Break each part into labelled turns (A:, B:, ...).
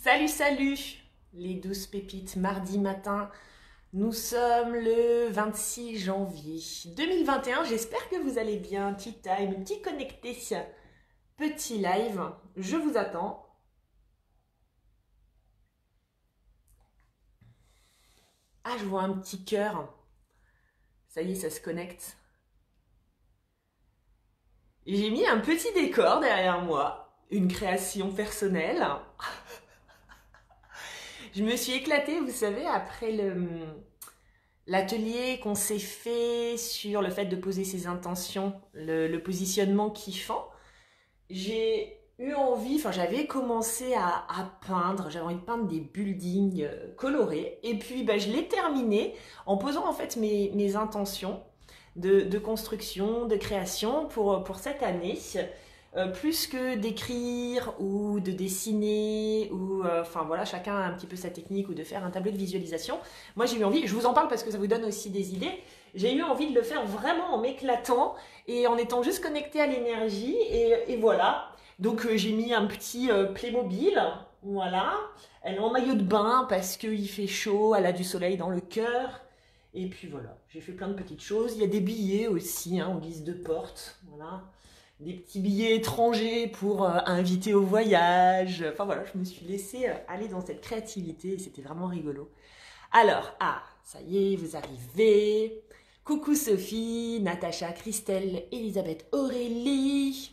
A: Salut, salut les douces pépites, mardi matin, nous sommes le 26 janvier 2021, j'espère que vous allez bien, tea time, petit connecté, petit live, je vous attends. Ah, je vois un petit cœur, ça y est, ça se connecte. J'ai mis un petit décor derrière moi, une création personnelle. Je me suis éclatée, vous savez, après l'atelier qu'on s'est fait sur le fait de poser ses intentions, le positionnement kiffant. J'ai eu envie, j'avais commencé à peindre, j'avais envie de peindre des buildings colorés. Et puis je l'ai terminé en posant en fait mes intentions de construction, de création pour cette année. Plus que d'écrire ou de dessiner ou voilà, chacun a un petit peu sa technique ou de faire un tableau de visualisation. Moi j'ai eu envie, je vous en parle parce que ça vous donne aussi des idées, j'ai eu envie de le faire vraiment en m'éclatant et en étant juste connectée à l'énergie et voilà. Donc j'ai mis un petit Playmobil, voilà. Elle est en maillot de bain parce qu'il fait chaud, elle a du soleil dans le cœur. Et puis voilà, j'ai fait plein de petites choses. Il y a des billets aussi en guise de porte, voilà. Des petits billets étrangers pour inviter au voyage. Enfin voilà, je me suis laissée aller dans cette créativité et c'était vraiment rigolo. Alors, ça y est, vous arrivez. Coucou Sophie, Natacha, Christelle, Elisabeth, Aurélie,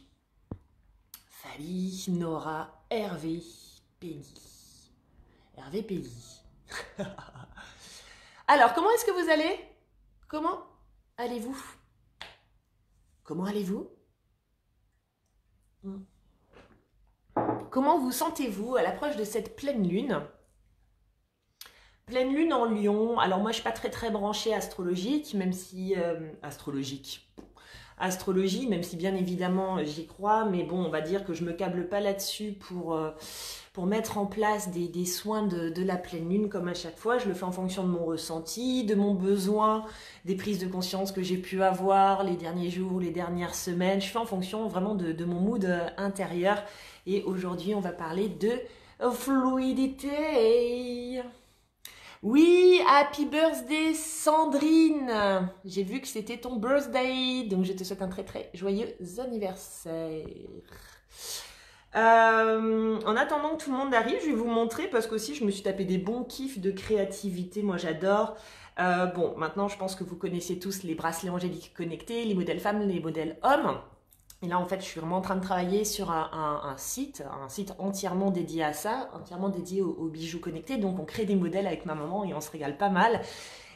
A: Fabi, Nora, Hervé, Peggy. Hervé, Peggy. Alors, comment est-ce que vous allez? Comment allez-vous? Comment allez-vous? Comment vous sentez-vous à l'approche de cette pleine lune? Pleine lune en Lion. Alors moi je suis pas très branchée astrologique, même si astrologie, même si bien évidemment j'y crois, mais bon, on va dire que je me câble pas là-dessus pour mettre en place des soins de la pleine lune comme à chaque fois. Je le fais en fonction de mon ressenti, de mon besoin, des prises de conscience que j'ai pu avoir les derniers jours, les dernières semaines. Je fais en fonction vraiment de mon mood intérieur. Et aujourd'hui, on va parler de fluidité. Oui, happy birthday Sandrine. J'ai vu que c'était ton birthday, donc je te souhaite un très joyeux anniversaire. En attendant que tout le monde arrive, je vais vous montrer parce qu'aussi je me suis tapé des bons kiffs de créativité, moi j'adore. Bon, maintenant je pense que vous connaissez tous les bracelets angéliques connectés, les modèles femmes, les modèles hommes. Et là en fait je suis vraiment en train de travailler sur un site entièrement dédié à ça, entièrement dédié aux bijoux connectés. Donc on crée des modèles avec ma maman et on se régale pas mal.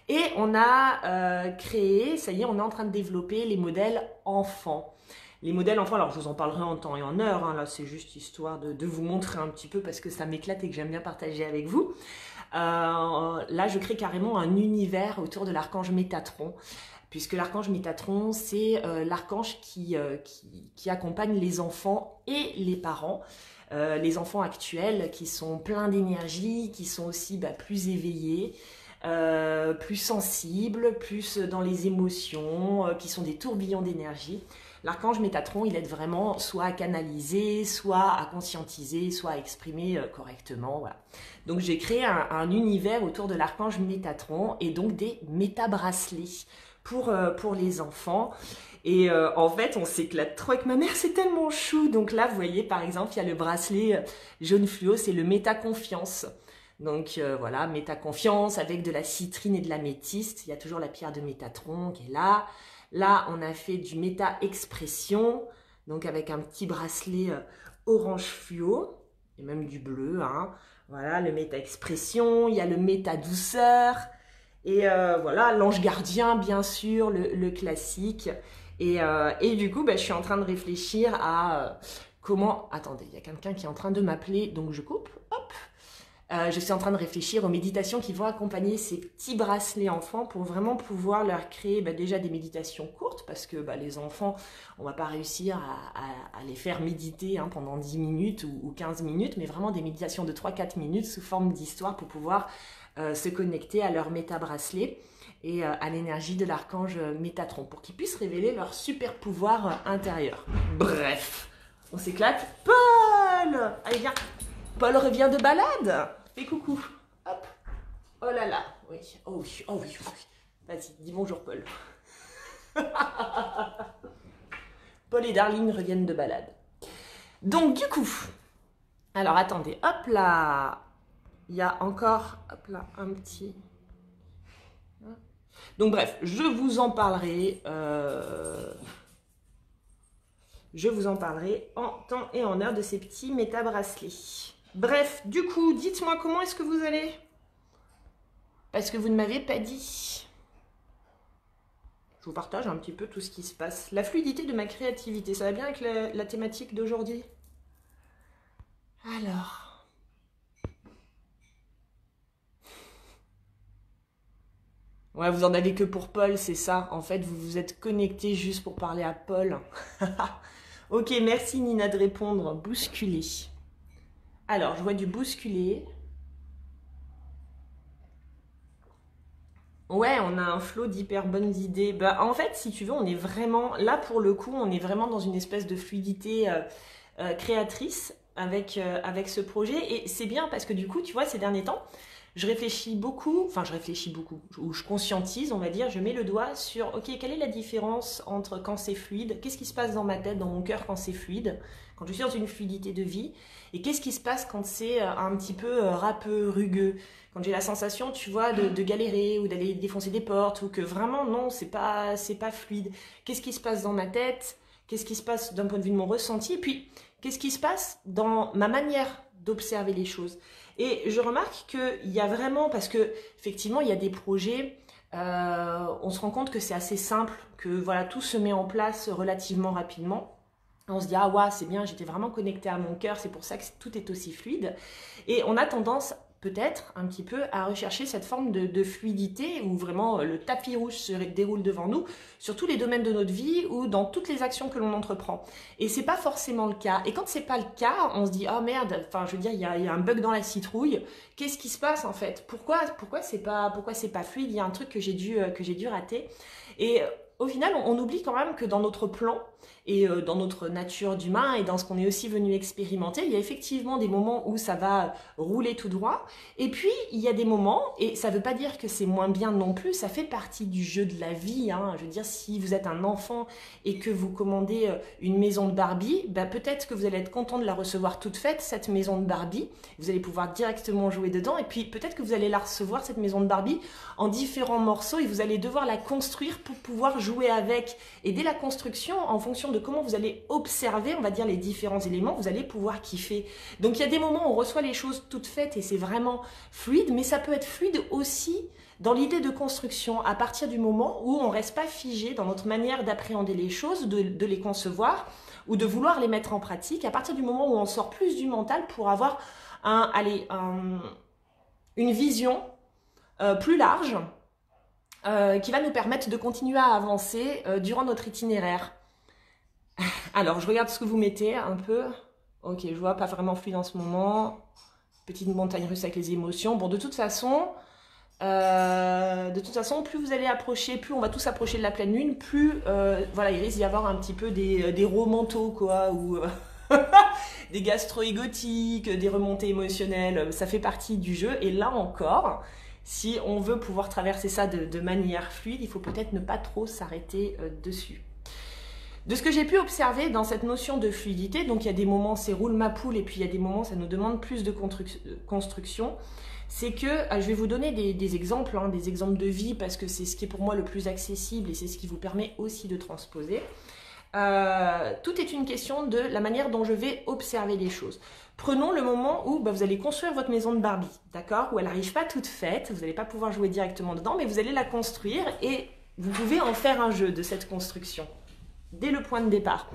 A: Et on a créé, ça y est, on est en train de développer les modèles enfants. Les modèles enfants, alors je vous en parlerai en temps et en heure, hein, là c'est juste histoire de vous montrer un petit peu parce que ça m'éclate et que j'aime bien partager avec vous. Là je crée carrément un univers autour de l'archange Métatron, puisque l'archange Métatron c'est l'archange qui accompagne les enfants et les parents. Les enfants actuels qui sont pleins d'énergie, qui sont aussi plus éveillés, plus sensibles, plus dans les émotions, qui sont des tourbillons d'énergie. L'archange Métatron, il aide vraiment soit à canaliser, soit à conscientiser, soit à exprimer correctement. Voilà. Donc j'ai créé un univers autour de l'archange Métatron et donc des méta-bracelets pour les enfants. Et en fait, on s'éclate trop avec ma mère, c'est tellement chou. Donc là, vous voyez, par exemple, il y a le bracelet jaune fluo, c'est le méta-confiance. Donc voilà, méta-confiance avec de la citrine et de l'améthyste. Il y a toujours la pierre de Métatron qui est là. Là, on a fait du méta-expression, donc avec un petit bracelet orange fluo, et même du bleu. Hein. Voilà, le méta-expression, il y a le méta-douceur, et voilà, l'ange gardien, bien sûr, le classique. Et du coup, je suis en train de réfléchir à comment... Attendez, il y a quelqu'un qui est en train de m'appeler, donc je coupe, hop. Je suis en train de réfléchir aux méditations qui vont accompagner ces petits bracelets enfants pour vraiment pouvoir leur créer déjà des méditations courtes parce que les enfants, on ne va pas réussir à les faire méditer pendant 10 minutes ou 15 minutes, mais vraiment des méditations de 3-4 minutes sous forme d'histoire pour pouvoir se connecter à leur méta-bracelet et à l'énergie de l'archange Métatron pour qu'ils puissent révéler leur super pouvoir intérieur. Bref, on s'éclate. Paul! Allez, viens! Paul revient de balade. Fais coucou. Hop. Oh là là. Oui. Oh oui. Oh oui. Oui. Vas-y, dis bonjour Paul. Paul et Darling reviennent de balade. Donc du coup, alors attendez, hop là. Il y a encore, hop là, un petit... Donc bref, je vous en parlerai en temps et en heure de ces petits méta-bracelets. Bref, du coup, dites-moi comment est-ce que vous allez? Parce que vous ne m'avez pas dit. Je vous partage un petit peu tout ce qui se passe. La fluidité de ma créativité, ça va bien avec la thématique d'aujourd'hui? Alors... Ouais, vous en avez que pour Paul, c'est ça. En fait, vous vous êtes connecté juste pour parler à Paul. Ok, merci Nina de répondre. Bousculer. Alors, je vois du bousculer. Ouais, on a un flot d'hyper bonnes idées. Bah, en fait, si tu veux, on est vraiment... Là, pour le coup, on est vraiment dans une espèce de fluidité créatrice avec ce projet. Et c'est bien parce que du coup, tu vois, ces derniers temps... je réfléchis beaucoup, ou je conscientise, on va dire, je mets le doigt sur, ok, quelle est la différence entre quand c'est fluide, qu'est-ce qui se passe dans ma tête, dans mon cœur quand c'est fluide, quand je suis dans une fluidité de vie, et qu'est-ce qui se passe quand c'est un petit peu râpeux, rugueux, quand j'ai la sensation, tu vois, de galérer, ou d'aller défoncer des portes, ou que vraiment, non, c'est pas fluide. Qu'est-ce qui se passe dans ma tête, qu'est-ce qui se passe d'un point de vue de mon ressenti, et puis, qu'est-ce qui se passe dans ma manière d'observer les choses. Et je remarque qu'il y a vraiment, parce que effectivement il y a des projets, on se rend compte que c'est assez simple, que voilà, tout se met en place relativement rapidement. On se dit, ah ouais, c'est bien, j'étais vraiment connectée à mon cœur, c'est pour ça que tout est aussi fluide. Et on a tendance peut-être un petit peu à rechercher cette forme de fluidité où vraiment le tapis rouge se déroule devant nous sur tous les domaines de notre vie ou dans toutes les actions que l'on entreprend. Et c'est pas forcément le cas. Et quand c'est pas le cas, on se dit oh merde, enfin je veux dire il y a un bug dans la citrouille. Qu'est-ce qui se passe en fait? Pourquoi c'est pas fluide? Il y a un truc que j'ai dû rater. Et au final, on oublie quand même que dans notre plan et dans notre nature d'humain et dans ce qu'on est aussi venu expérimenter, il y a effectivement des moments où ça va rouler tout droit. Et puis, il y a des moments, et ça ne veut pas dire que c'est moins bien non plus, ça fait partie du jeu de la vie. Hein. Je veux dire, si vous êtes un enfant et que vous commandez une maison de Barbie, bah, peut-être que vous allez être content de la recevoir toute faite, cette maison de Barbie. Vous allez pouvoir directement jouer dedans. Et puis, peut-être que vous allez la recevoir, cette maison de Barbie, en différents morceaux et vous allez devoir la construire pour pouvoir jouer avec. Et dès la construction, en fonction de comment vous allez observer, on va dire, les différents éléments, vous allez pouvoir kiffer. Donc il y a des moments où on reçoit les choses toutes faites et c'est vraiment fluide, mais ça peut être fluide aussi dans l'idée de construction, à partir du moment où on ne reste pas figé dans notre manière d'appréhender les choses, de les concevoir ou de vouloir les mettre en pratique, à partir du moment où on sort plus du mental pour avoir une vision plus large, qui va nous permettre de continuer à avancer durant notre itinéraire. Alors, je regarde ce que vous mettez un peu. Ok, je vois pas vraiment fluide en ce moment. Petite montagne russe avec les émotions. Bon, de toute façon, plus vous allez approcher, plus on va tous approcher de la pleine lune, plus voilà, il risque d'y avoir un petit peu des romantos, quoi, ou des gastro-égotiques, des remontées émotionnelles. Ça fait partie du jeu. Et là encore, si on veut pouvoir traverser ça de manière fluide, il faut peut-être ne pas trop s'arrêter dessus. De ce que j'ai pu observer dans cette notion de fluidité, donc il y a des moments c'est roule ma poule et puis il y a des moments ça nous demande plus de construction, c'est que, je vais vous donner des exemples, hein, des exemples de vie parce que c'est ce qui est pour moi le plus accessible et c'est ce qui vous permet aussi de transposer. Tout est une question de la manière dont je vais observer les choses. Prenons le moment où vous allez construire votre maison de Barbie, d'accord? Où elle n'arrive pas toute faite, vous n'allez pas pouvoir jouer directement dedans, mais vous allez la construire et vous pouvez en faire un jeu de cette construction, dès le point de départ.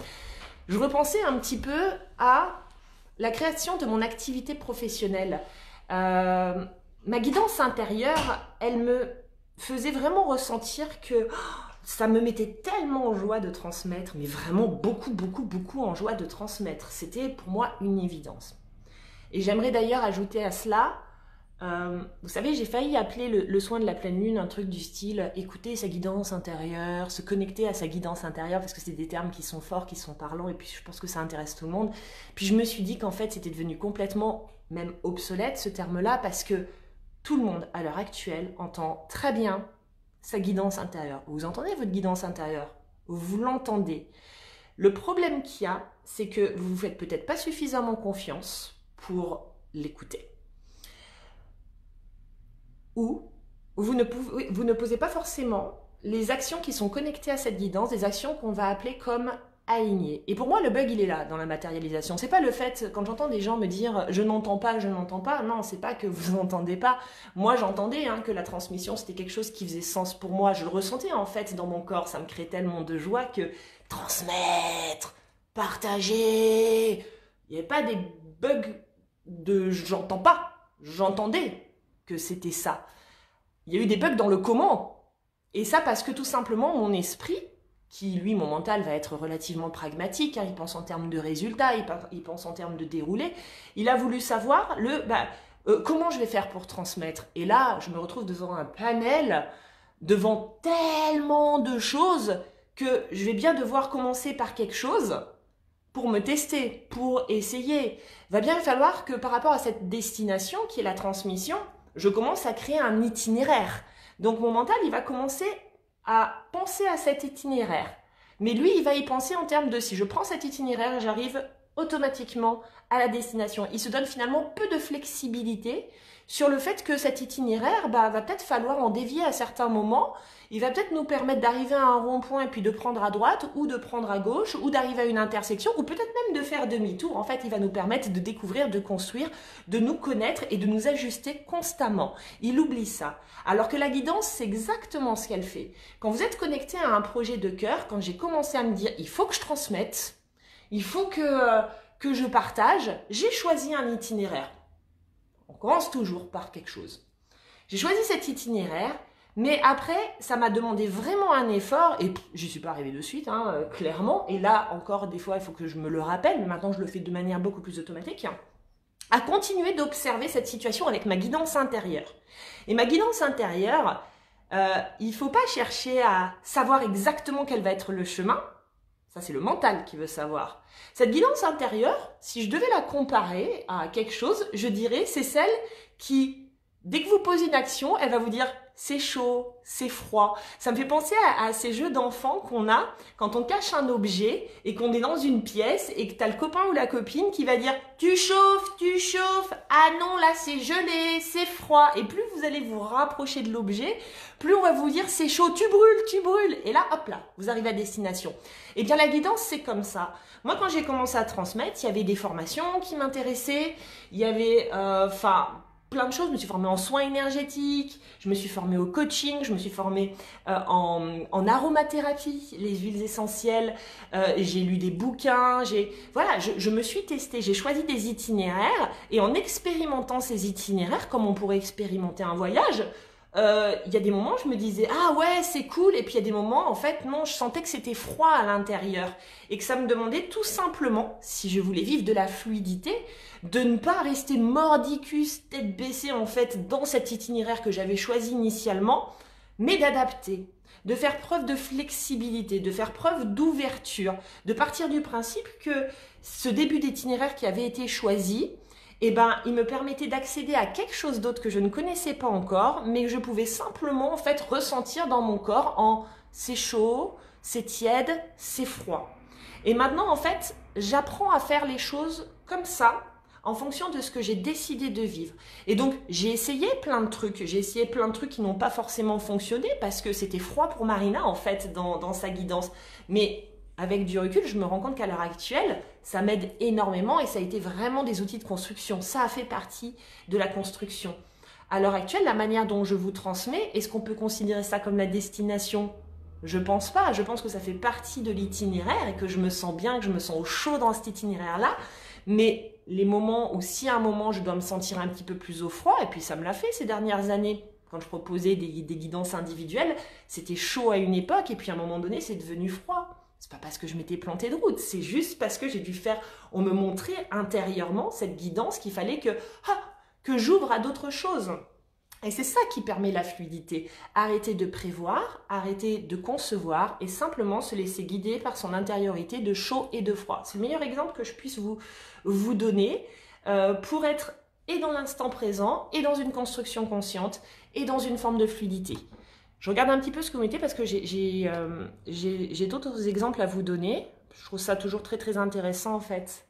A: Je repensais un petit peu à la création de mon activité professionnelle. Ma guidance intérieure, elle me faisait vraiment ressentir que ça me mettait tellement en joie de transmettre, mais vraiment beaucoup en joie de transmettre. C'était pour moi une évidence. Et j'aimerais d'ailleurs ajouter à cela, vous savez, j'ai failli appeler le soin de la pleine lune un truc du style écouter sa guidance intérieure, se connecter à sa guidance intérieure, parce que c'est des termes qui sont forts, qui sont parlants, et puis je pense que ça intéresse tout le monde. Puis je me suis dit qu'en fait, c'était devenu complètement même obsolète ce terme-là, parce que tout le monde, à l'heure actuelle, entend très bien sa guidance intérieure. Vous entendez votre guidance intérieure? Vous l'entendez. Le problème qu'il y a, c'est que vous ne vous faites peut-être pas suffisamment confiance pour l'écouter. Ou vous ne posez pas forcément les actions qui sont connectées à cette guidance, des actions qu'on va appeler comme alignées. Et pour moi, le bug, il est là, dans la matérialisation. C'est pas le fait, quand j'entends des gens me dire « je n'entends pas », non, c'est pas que vous n'entendez pas. Moi, j'entendais que la transmission, c'était quelque chose qui faisait sens pour moi. Je le ressentais, en fait, dans mon corps. Ça me créait tellement de joie que transmettre, partager, il n'y avait pas des bugs de « j'entends pas », j'entendais que c'était ça. Il y a eu des bugs dans le comment. Et ça parce que tout simplement, mon esprit, qui lui, mon mental, va être relativement pragmatique, il pense en termes de résultats, il pense en termes de déroulé, il a voulu savoir comment je vais faire pour transmettre. Et là, je me retrouve devant un panel, devant tellement de choses, que je vais bien devoir commencer par quelque chose pour me tester, pour essayer. Il va bien falloir que par rapport à cette destination qui est la transmission, je commence à créer un itinéraire. Donc mon mental, il va commencer à penser à cet itinéraire. Mais lui, il va y penser en termes de si je prends cet itinéraire, j'arrive automatiquement à la destination. Il se donne finalement peu de flexibilité sur le fait que cet itinéraire, va peut-être falloir en dévier à certains moments. Il va peut-être nous permettre d'arriver à un rond-point et puis de prendre à droite ou de prendre à gauche ou d'arriver à une intersection ou peut-être même de faire demi-tour. En fait, il va nous permettre de découvrir, de construire, de nous connaître et de nous ajuster constamment. Il oublie ça. Alors que la guidance, c'est exactement ce qu'elle fait. Quand vous êtes connecté à un projet de cœur, quand j'ai commencé à me dire, il faut que je transmette, il faut que je partage, j'ai choisi un itinéraire. On commence toujours par quelque chose. J'ai choisi cet itinéraire, mais après, ça m'a demandé vraiment un effort, et j'y suis pas arrivée de suite, clairement, et là, encore, des fois, il faut que je me le rappelle, mais maintenant, je le fais de manière beaucoup plus automatique, à continuer d'observer cette situation avec ma guidance intérieure. Et ma guidance intérieure, il ne faut pas chercher à savoir exactement quel va être le chemin. Ça, c'est le mental qui veut savoir. Cette guidance intérieure, si je devais la comparer à quelque chose, je dirais c'est celle qui, dès que vous posez une action, elle va vous dire c'est chaud, c'est froid. Ça me fait penser à ces jeux d'enfants qu'on a quand on cache un objet et qu'on est dans une pièce et que tu as le copain ou la copine qui va dire tu chauffes, ah non là c'est gelé, c'est froid. Et plus vous allez vous rapprocher de l'objet, plus on va vous dire c'est chaud, tu brûles. Et là hop là, vous arrivez à destination. Et bien la guidance c'est comme ça. Moi quand j'ai commencé à transmettre, il y avait des formations qui m'intéressaient, il y avait plein de choses. Je me suis formée en soins énergétiques, je me suis formée au coaching, je me suis formée en aromathérapie, les huiles essentielles, j'ai lu des bouquins, je me suis testée, j'ai choisi des itinéraires et en expérimentant ces itinéraires, comme on pourrait expérimenter un voyage, il y a des moments je me disais ah ouais c'est cool et puis il y a des moments en fait non, je sentais que c'était froid à l'intérieur et que ça me demandait tout simplement, si je voulais vivre de la fluidité, de ne pas rester mordicus, tête baissée en fait dans cet itinéraire que j'avais choisi initialement, mais d'adapter, de faire preuve de flexibilité, de faire preuve d'ouverture, de partir du principe que ce début d'itinéraire qui avait été choisi, il me permettait d'accéder à quelque chose d'autre que je ne connaissais pas encore, mais que je pouvais simplement en fait ressentir dans mon corps en c'est chaud, c'est tiède, c'est froid. Et maintenant en fait, j'apprends à faire les choses comme ça, en fonction de ce que j'ai décidé de vivre. Et donc, j'ai essayé plein de trucs qui n'ont pas forcément fonctionné parce que c'était froid pour Marina, en fait, dans sa guidance. Mais avec du recul, je me rends compte qu'à l'heure actuelle, ça m'aide énormément et ça a été vraiment des outils de construction. Ça a fait partie de la construction. À l'heure actuelle, la manière dont je vous transmets, est-ce qu'on peut considérer ça comme la destination ? Je pense pas. Je pense que ça fait partie de l'itinéraire et que je me sens bien, que je me sens au chaud dans cet itinéraire-là. Mais les moments où si à un moment je dois me sentir un petit peu plus au froid, et puis ça me l'a fait ces dernières années, quand je proposais des guidances individuelles, c'était chaud à une époque et puis à un moment donné c'est devenu froid. C'est pas parce que je m'étais plantée de route, c'est juste parce que j'ai dû on me montrait intérieurement cette guidance qu'il fallait que j'ouvre à d'autres choses. Et c'est ça qui permet la fluidité. Arrêter de prévoir, arrêter de concevoir et simplement se laisser guider par son intériorité de chaud et de froid. C'est le meilleur exemple que je puisse vous donner pour être et dans l'instant présent, et dans une construction consciente, et dans une forme de fluidité. Je regarde un petit peu ce que vous mettez parce que j'ai d'autres exemples à vous donner. Je trouve ça toujours très très intéressant en fait.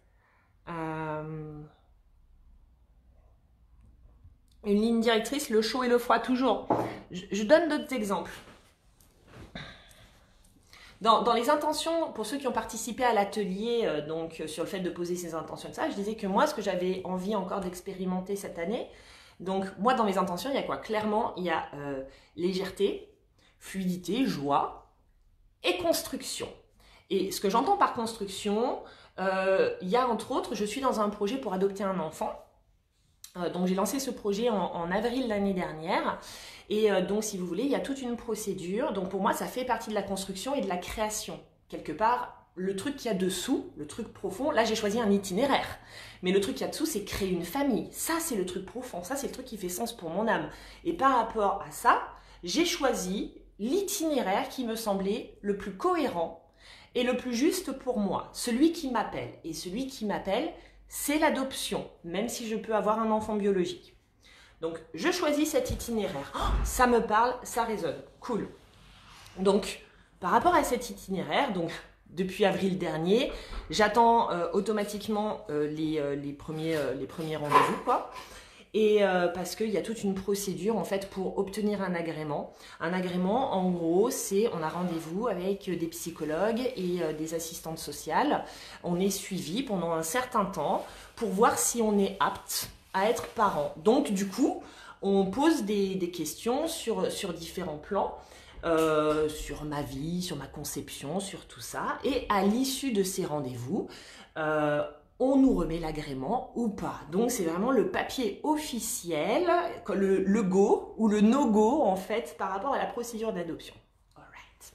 A: Une ligne directrice, le chaud et le froid, toujours. Je donne d'autres exemples. Dans les intentions, pour ceux qui ont participé à l'atelier, donc sur le fait de poser ses intentions de ça, je disais que moi, ce que j'avais envie encore d'expérimenter cette année, donc moi, dans mes intentions, il y a quoi? Clairement, il y a légèreté, fluidité, joie et construction. Et ce que j'entends par construction, il y a entre autres, je suis dans un projet pour adopter un enfant. Donc j'ai lancé ce projet en avril l'année dernière et donc si vous voulez il y a toute une procédure, donc pour moi ça fait partie de la construction et de la création quelque part. Le truc qu'il y a dessous, le truc profond, là j'ai choisi un itinéraire, mais le truc qu'il y a dessous c'est créer une famille, ça c'est le truc profond, ça c'est le truc qui fait sens pour mon âme. Et par rapport à ça, j'ai choisi l'itinéraire qui me semblait le plus cohérent et le plus juste pour moi, celui qui m'appelle. Et celui qui m'appelle, c'est l'adoption, même si je peux avoir un enfant biologique. Donc, je choisis cet itinéraire. Oh, ça me parle, ça résonne. Cool. Donc, par rapport à cet itinéraire, donc depuis avril dernier, j'attends automatiquement les premiers rendez-vous, quoi. Et parce qu'il y a toute une procédure en fait pour obtenir un agrément. Un agrément, en gros, c'est on a rendez-vous avec des psychologues et des assistantes sociales. On est suivi pendant un certain temps pour voir si on est apte à être parent. Donc du coup, on pose des questions sur différents plans. Sur ma vie, sur ma conception, sur tout ça. Et à l'issue de ces rendez-vous, on nous remet l'agrément ou pas. Donc c'est vraiment le papier officiel, le go ou le no-go en fait par rapport à la procédure d'adoption. Alright.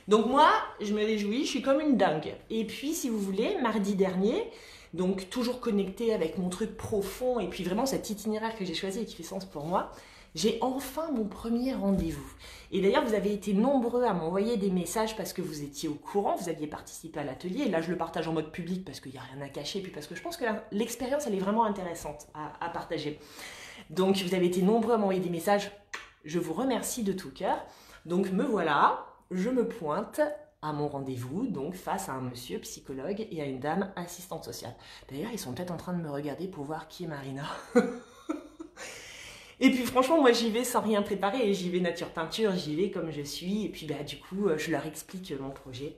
A: Donc moi, je me réjouis, je suis comme une dingue. Et puis si vous voulez, mardi dernier, donc toujours connecté avec mon truc profond et puis vraiment cet itinéraire que j'ai choisi et qui fait sens pour moi, j'ai enfin mon premier rendez-vous. Et d'ailleurs, vous avez été nombreux à m'envoyer des messages parce que vous étiez au courant, vous aviez participé à l'atelier. Et là, je le partage en mode public parce qu'il n'y a rien à cacher, puis parce que je pense que l'expérience, elle est vraiment intéressante à partager. Donc, vous avez été nombreux à m'envoyer des messages. Je vous remercie de tout cœur. Donc, me voilà, je me pointe à mon rendez-vous, donc face à un monsieur psychologue et à une dame assistante sociale. D'ailleurs, ils sont peut-être en train de me regarder pour voir qui est Marina. Et puis franchement, moi j'y vais sans rien préparer, j'y vais nature peinture, j'y vais comme je suis, et puis du coup je leur explique mon projet.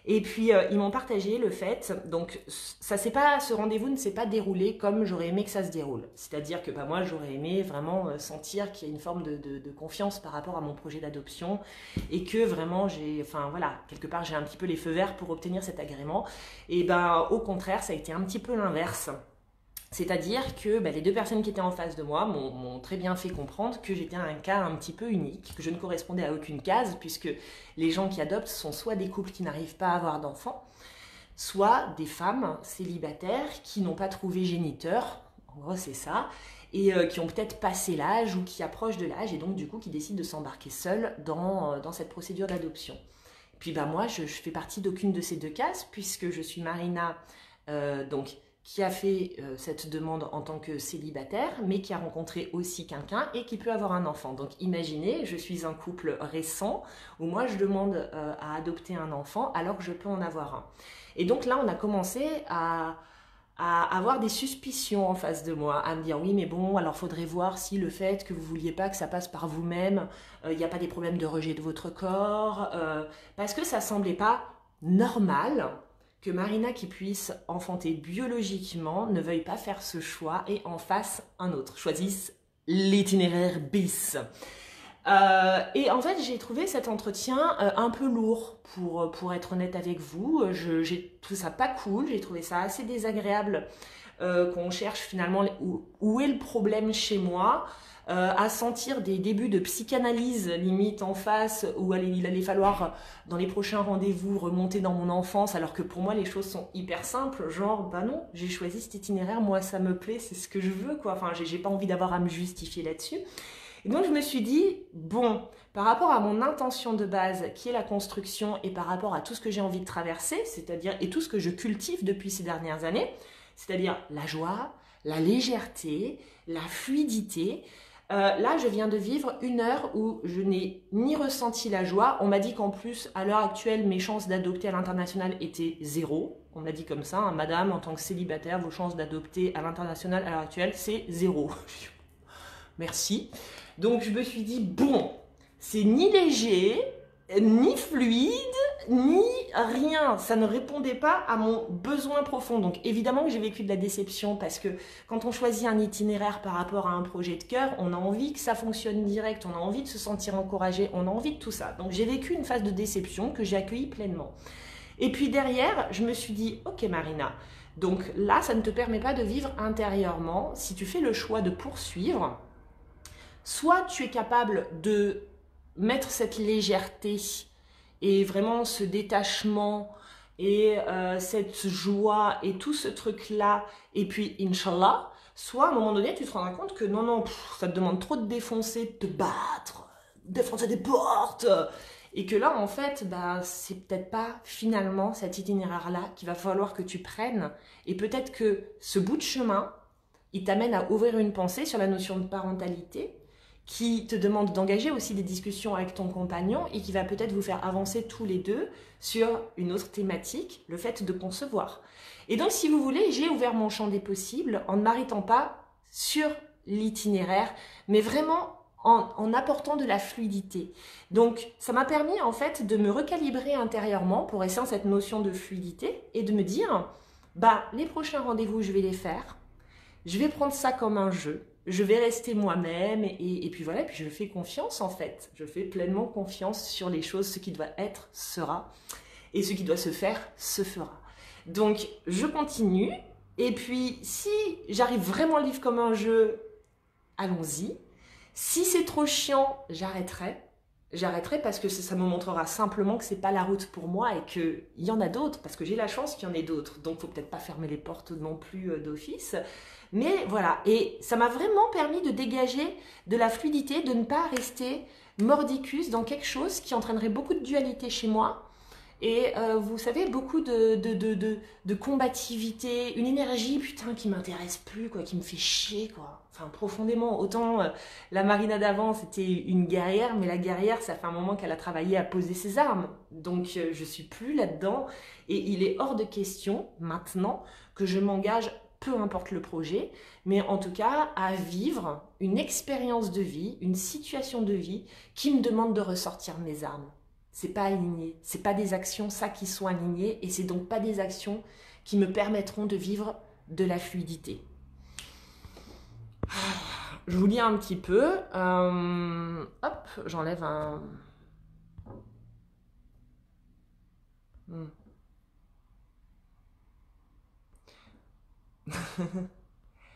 A: Et puis ils m'ont partagé le fait, donc ce rendez-vous ne s'est pas déroulé comme j'aurais aimé que ça se déroule. C'est-à-dire que moi j'aurais aimé vraiment sentir qu'il y a une forme de confiance par rapport à mon projet d'adoption, et que vraiment quelque part j'ai un petit peu les feux verts pour obtenir cet agrément. Et au contraire, ça a été un petit peu l'inverse. C'est-à-dire que les deux personnes qui étaient en face de moi m'ont très bien fait comprendre que j'étais un cas un petit peu unique, que je ne correspondais à aucune case, puisque les gens qui adoptent sont soit des couples qui n'arrivent pas à avoir d'enfants, soit des femmes célibataires qui n'ont pas trouvé géniteur, en gros c'est ça, et qui ont peut-être passé l'âge ou qui approchent de l'âge, et donc du coup qui décident de s'embarquer seules dans cette procédure d'adoption. Puis moi je fais partie d'aucune de ces deux cases, puisque je suis Marina, qui a fait cette demande en tant que célibataire, mais qui a rencontré aussi quelqu'un et qui peut avoir un enfant. Donc imaginez, je suis un couple récent où moi je demande à adopter un enfant alors que je peux en avoir un. Et donc là, on a commencé à avoir des suspicions en face de moi, à me dire oui mais bon, alors faudrait voir si le fait que vous vouliez pas que ça passe par vous-même, il n'y a pas des problèmes de rejet de votre corps, parce que ça semblait pas normal que Marina, qui puisse enfanter biologiquement, ne veuille pas faire ce choix et en fasse un autre, choisisse l'itinéraire bis. Et en fait, j'ai trouvé cet entretien un peu lourd, pour être honnête avec vous. J'ai trouvé ça pas cool, j'ai trouvé ça assez désagréable qu'on cherche finalement où est le problème chez moi. À sentir des débuts de psychanalyse limite en face où il allait falloir dans les prochains rendez-vous remonter dans mon enfance, alors que pour moi les choses sont hyper simples, genre non, j'ai choisi cet itinéraire, moi ça me plaît, c'est ce que je veux quoi, enfin j'ai pas envie d'avoir à me justifier là-dessus. Et donc je me suis dit, bon, par rapport à mon intention de base qui est la construction et par rapport à tout ce que j'ai envie de traverser, c'est-à-dire et tout ce que je cultive depuis ces dernières années, c'est-à-dire la joie, la légèreté, la fluidité. Là, je viens de vivre une heure où je n'ai ni ressenti la joie. On m'a dit qu'en plus, à l'heure actuelle, mes chances d'adopter à l'international étaient 0. On m'a dit comme ça, hein, madame, en tant que célibataire, vos chances d'adopter à l'international à l'heure actuelle, c'est 0. Merci. Donc, je me suis dit, bon, c'est ni léger, ni fluide, ni rien. Ça ne répondait pas à mon besoin profond. Donc évidemment que j'ai vécu de la déception parce que quand on choisit un itinéraire par rapport à un projet de cœur, on a envie que ça fonctionne direct, on a envie de se sentir encouragé, on a envie de tout ça. Donc j'ai vécu une phase de déception que j'ai accueillie pleinement. Et puis derrière, je me suis dit, ok Marina, donc là, ça ne te permet pas de vivre intérieurement. Si tu fais le choix de poursuivre, soit tu es capable de mettre cette légèreté et vraiment ce détachement et cette joie et tout ce truc-là, et puis Inch'Allah, soit à un moment donné, tu te rendras compte que non, ça te demande trop de défoncer, de te battre, défoncer des portes, et que là, en fait, bah, c'est peut-être pas finalement cet itinéraire-là qu'il va falloir que tu prennes, et peut-être que ce bout de chemin, il t'amène à ouvrir une pensée sur la notion de parentalité, qui te demande d'engager aussi des discussions avec ton compagnon et qui va peut-être vous faire avancer tous les deux sur une autre thématique, le fait de concevoir. Et donc, si vous voulez, j'ai ouvert mon champ des possibles en ne m'arrêtant pas sur l'itinéraire, mais vraiment en apportant de la fluidité. Donc, ça m'a permis en fait de me recalibrer intérieurement pour essayer cette notion de fluidité et de me dire, bah, les prochains rendez-vous, je vais les faire. Je vais prendre ça comme un jeu. Je vais rester moi-même et puis voilà, puis je fais confiance en fait. Je fais pleinement confiance sur les choses, ce qui doit être sera et ce qui doit se faire se fera. Donc je continue et puis si j'arrive vraiment à le vivre comme un jeu, allons-y. Si c'est trop chiant, j'arrêterai. J'arrêterai parce que ça me montrera simplement que c'est pas la route pour moi et qu'il y en a d'autres, parce que j'ai la chance qu'il y en ait d'autres. Donc, faut peut-être pas fermer les portes non plus d'office. Mais voilà, et ça m'a vraiment permis de dégager de la fluidité, de ne pas rester mordicus dans quelque chose qui entraînerait beaucoup de dualité chez moi. Et vous savez, beaucoup de combativité, une énergie, putain, qui m'intéresse plus, quoi, qui me fait chier, quoi. Enfin, profondément. Autant la Marina d'avant, c'était une guerrière, mais la guerrière, ça fait un moment qu'elle a travaillé à poser ses armes. Donc, je suis plus là-dedans. Et il est hors de question, maintenant, que je m'engage, peu importe le projet, mais en tout cas, à vivre une expérience de vie, une situation de vie qui me demande de ressortir mes armes. C'est pas aligné, c'est pas des actions ça qui sont alignées et c'est donc pas des actions qui me permettront de vivre de la fluidité. Je vous lis un petit peu. Hop, j'enlève un.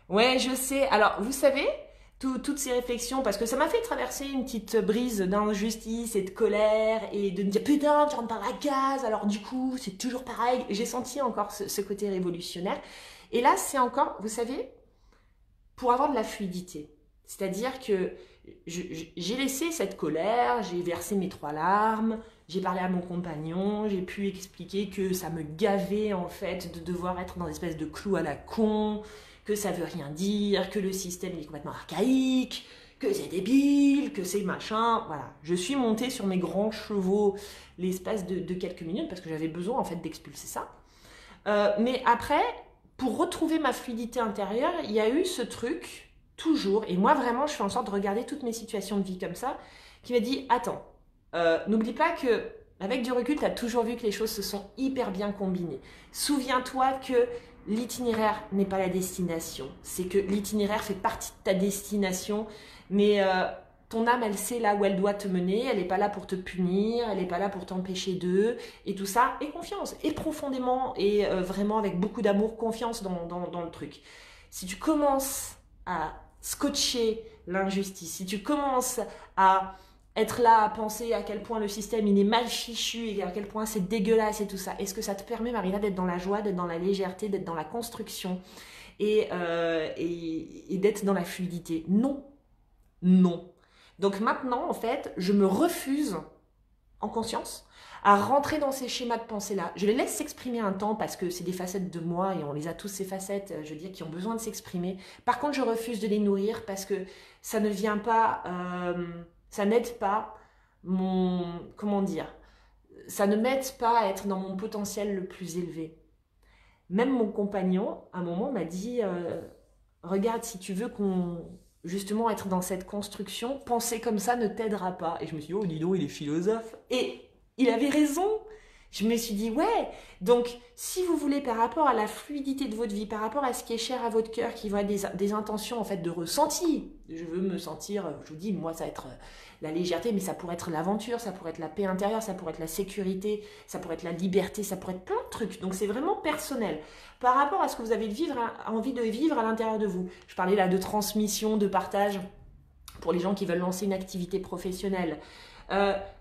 A: Ouais, je sais. Alors, vous savez, toutes ces réflexions, parce que ça m'a fait traverser une petite brise d'injustice et de colère et de me dire putain, tu rentres par la case, alors du coup, c'est toujours pareil. J'ai senti encore ce côté révolutionnaire. Et là, c'est encore, vous savez, pour avoir de la fluidité. C'est-à-dire que j'ai laissé cette colère, j'ai versé mes 3 larmes, j'ai parlé à mon compagnon, j'ai pu expliquer que ça me gavait en fait de devoir être dans une espèce de clou à la con, que ça veut rien dire, que le système est complètement archaïque, que c'est débile, que c'est machin, voilà. Je suis montée sur mes grands chevaux l'espace de quelques minutes parce que j'avais besoin en fait d'expulser ça. Mais après, pour retrouver ma fluidité intérieure, il y a eu ce truc, toujours, et moi vraiment je fais en sorte de regarder toutes mes situations de vie comme ça, qui m'a dit, attends, n'oublie pas que avec du recul, tu as toujours vu que les choses se sont hyper bien combinées. Souviens-toi que l'itinéraire n'est pas la destination. C'est que l'itinéraire fait partie de ta destination, mais ton âme, elle sait là où elle doit te mener. Elle n'est pas là pour te punir, elle n'est pas là pour t'empêcher d'eux. Et tout ça, et confiance, et profondément, et vraiment avec beaucoup d'amour, confiance dans le truc. Si tu commences à scotcher l'injustice, si tu commences à être là à penser à quel point le système il est mal fichu et à quel point c'est dégueulasse et tout ça, est-ce que ça te permet, Marina, d'être dans la joie, d'être dans la légèreté, d'être dans la construction et d'être dans la fluidité? Non. Non. Donc maintenant, en fait, je me refuse en conscience, à rentrer dans ces schémas de pensée-là. Je les laisse s'exprimer un temps parce que c'est des facettes de moi et on les a tous ces facettes, je veux dire, qui ont besoin de s'exprimer. Par contre, je refuse de les nourrir parce que ça ne vient pas, ça n'aide pas mon, comment dire, ça ne m'aide pas à être dans mon potentiel le plus élevé. Même mon compagnon, à un moment, m'a dit regarde, si tu veux justement être dans cette construction, penser comme ça ne t'aidera pas. Et je me suis dit, oh, dis donc, il est philosophe. Et il avait raison. Je me suis dit, ouais, donc si vous voulez, par rapport à la fluidité de votre vie, par rapport à ce qui est cher à votre cœur, qui va des intentions en fait de ressenti, je veux me sentir, je vous dis, moi ça va être la légèreté, mais ça pourrait être l'aventure, ça pourrait être la paix intérieure, ça pourrait être la sécurité, ça pourrait être la liberté, ça pourrait être plein de trucs. Donc c'est vraiment personnel. Par rapport à ce que vous avez envie de vivre à l'intérieur de vous. Je parlais là de transmission, de partage pour les gens qui veulent lancer une activité professionnelle.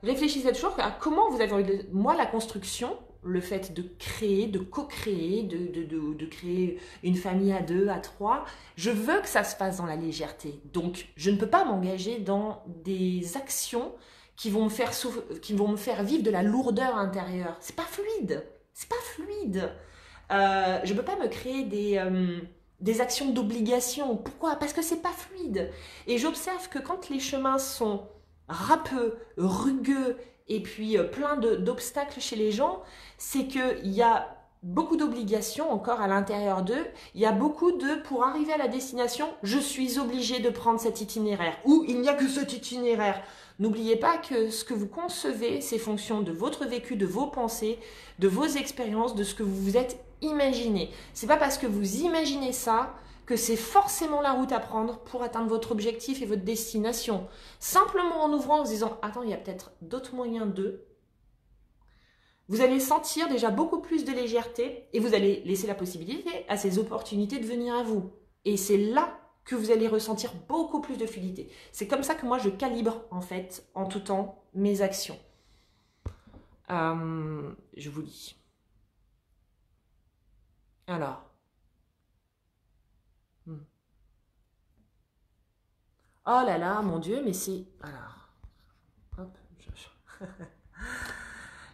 A: Réfléchissez toujours à comment vous avez envie de... Moi, la construction, le fait de créer, de co-créer, de créer une famille à 2, à 3, je veux que ça se fasse dans la légèreté. Donc, je ne peux pas m'engager dans des actions qui vont me faire vivre de la lourdeur intérieure. C'est pas fluide. C'est pas fluide. Je ne peux pas me créer des actions d'obligation. Pourquoi? Parce que c'est pas fluide. Et j'observe que quand les chemins sont râpeux, rugueux et puis plein d'obstacles chez les gens, c'est qu'il y a beaucoup d'obligations encore à l'intérieur d'eux. Il y a beaucoup pour arriver à la destination, je suis obligé de prendre cet itinéraire. Ou il n'y a que cet itinéraire. N'oubliez pas que ce que vous concevez, c'est fonction de votre vécu, de vos pensées, de vos expériences, de ce que vous vous êtes imaginé. C'est pas parce que vous imaginez ça que c'est forcément la route à prendre pour atteindre votre objectif et votre destination. Simplement en ouvrant, en se disant « Attends, il y a peut-être d'autres moyens de… » Vous allez sentir déjà beaucoup plus de légèreté et vous allez laisser la possibilité à ces opportunités de venir à vous. Et c'est là que vous allez ressentir beaucoup plus de fluidité. C'est comme ça que moi, je calibre, en fait, en tout temps, mes actions. Je vous lis. Alors. Oh là là, mon Dieu, mais c'est... Alors. Hop.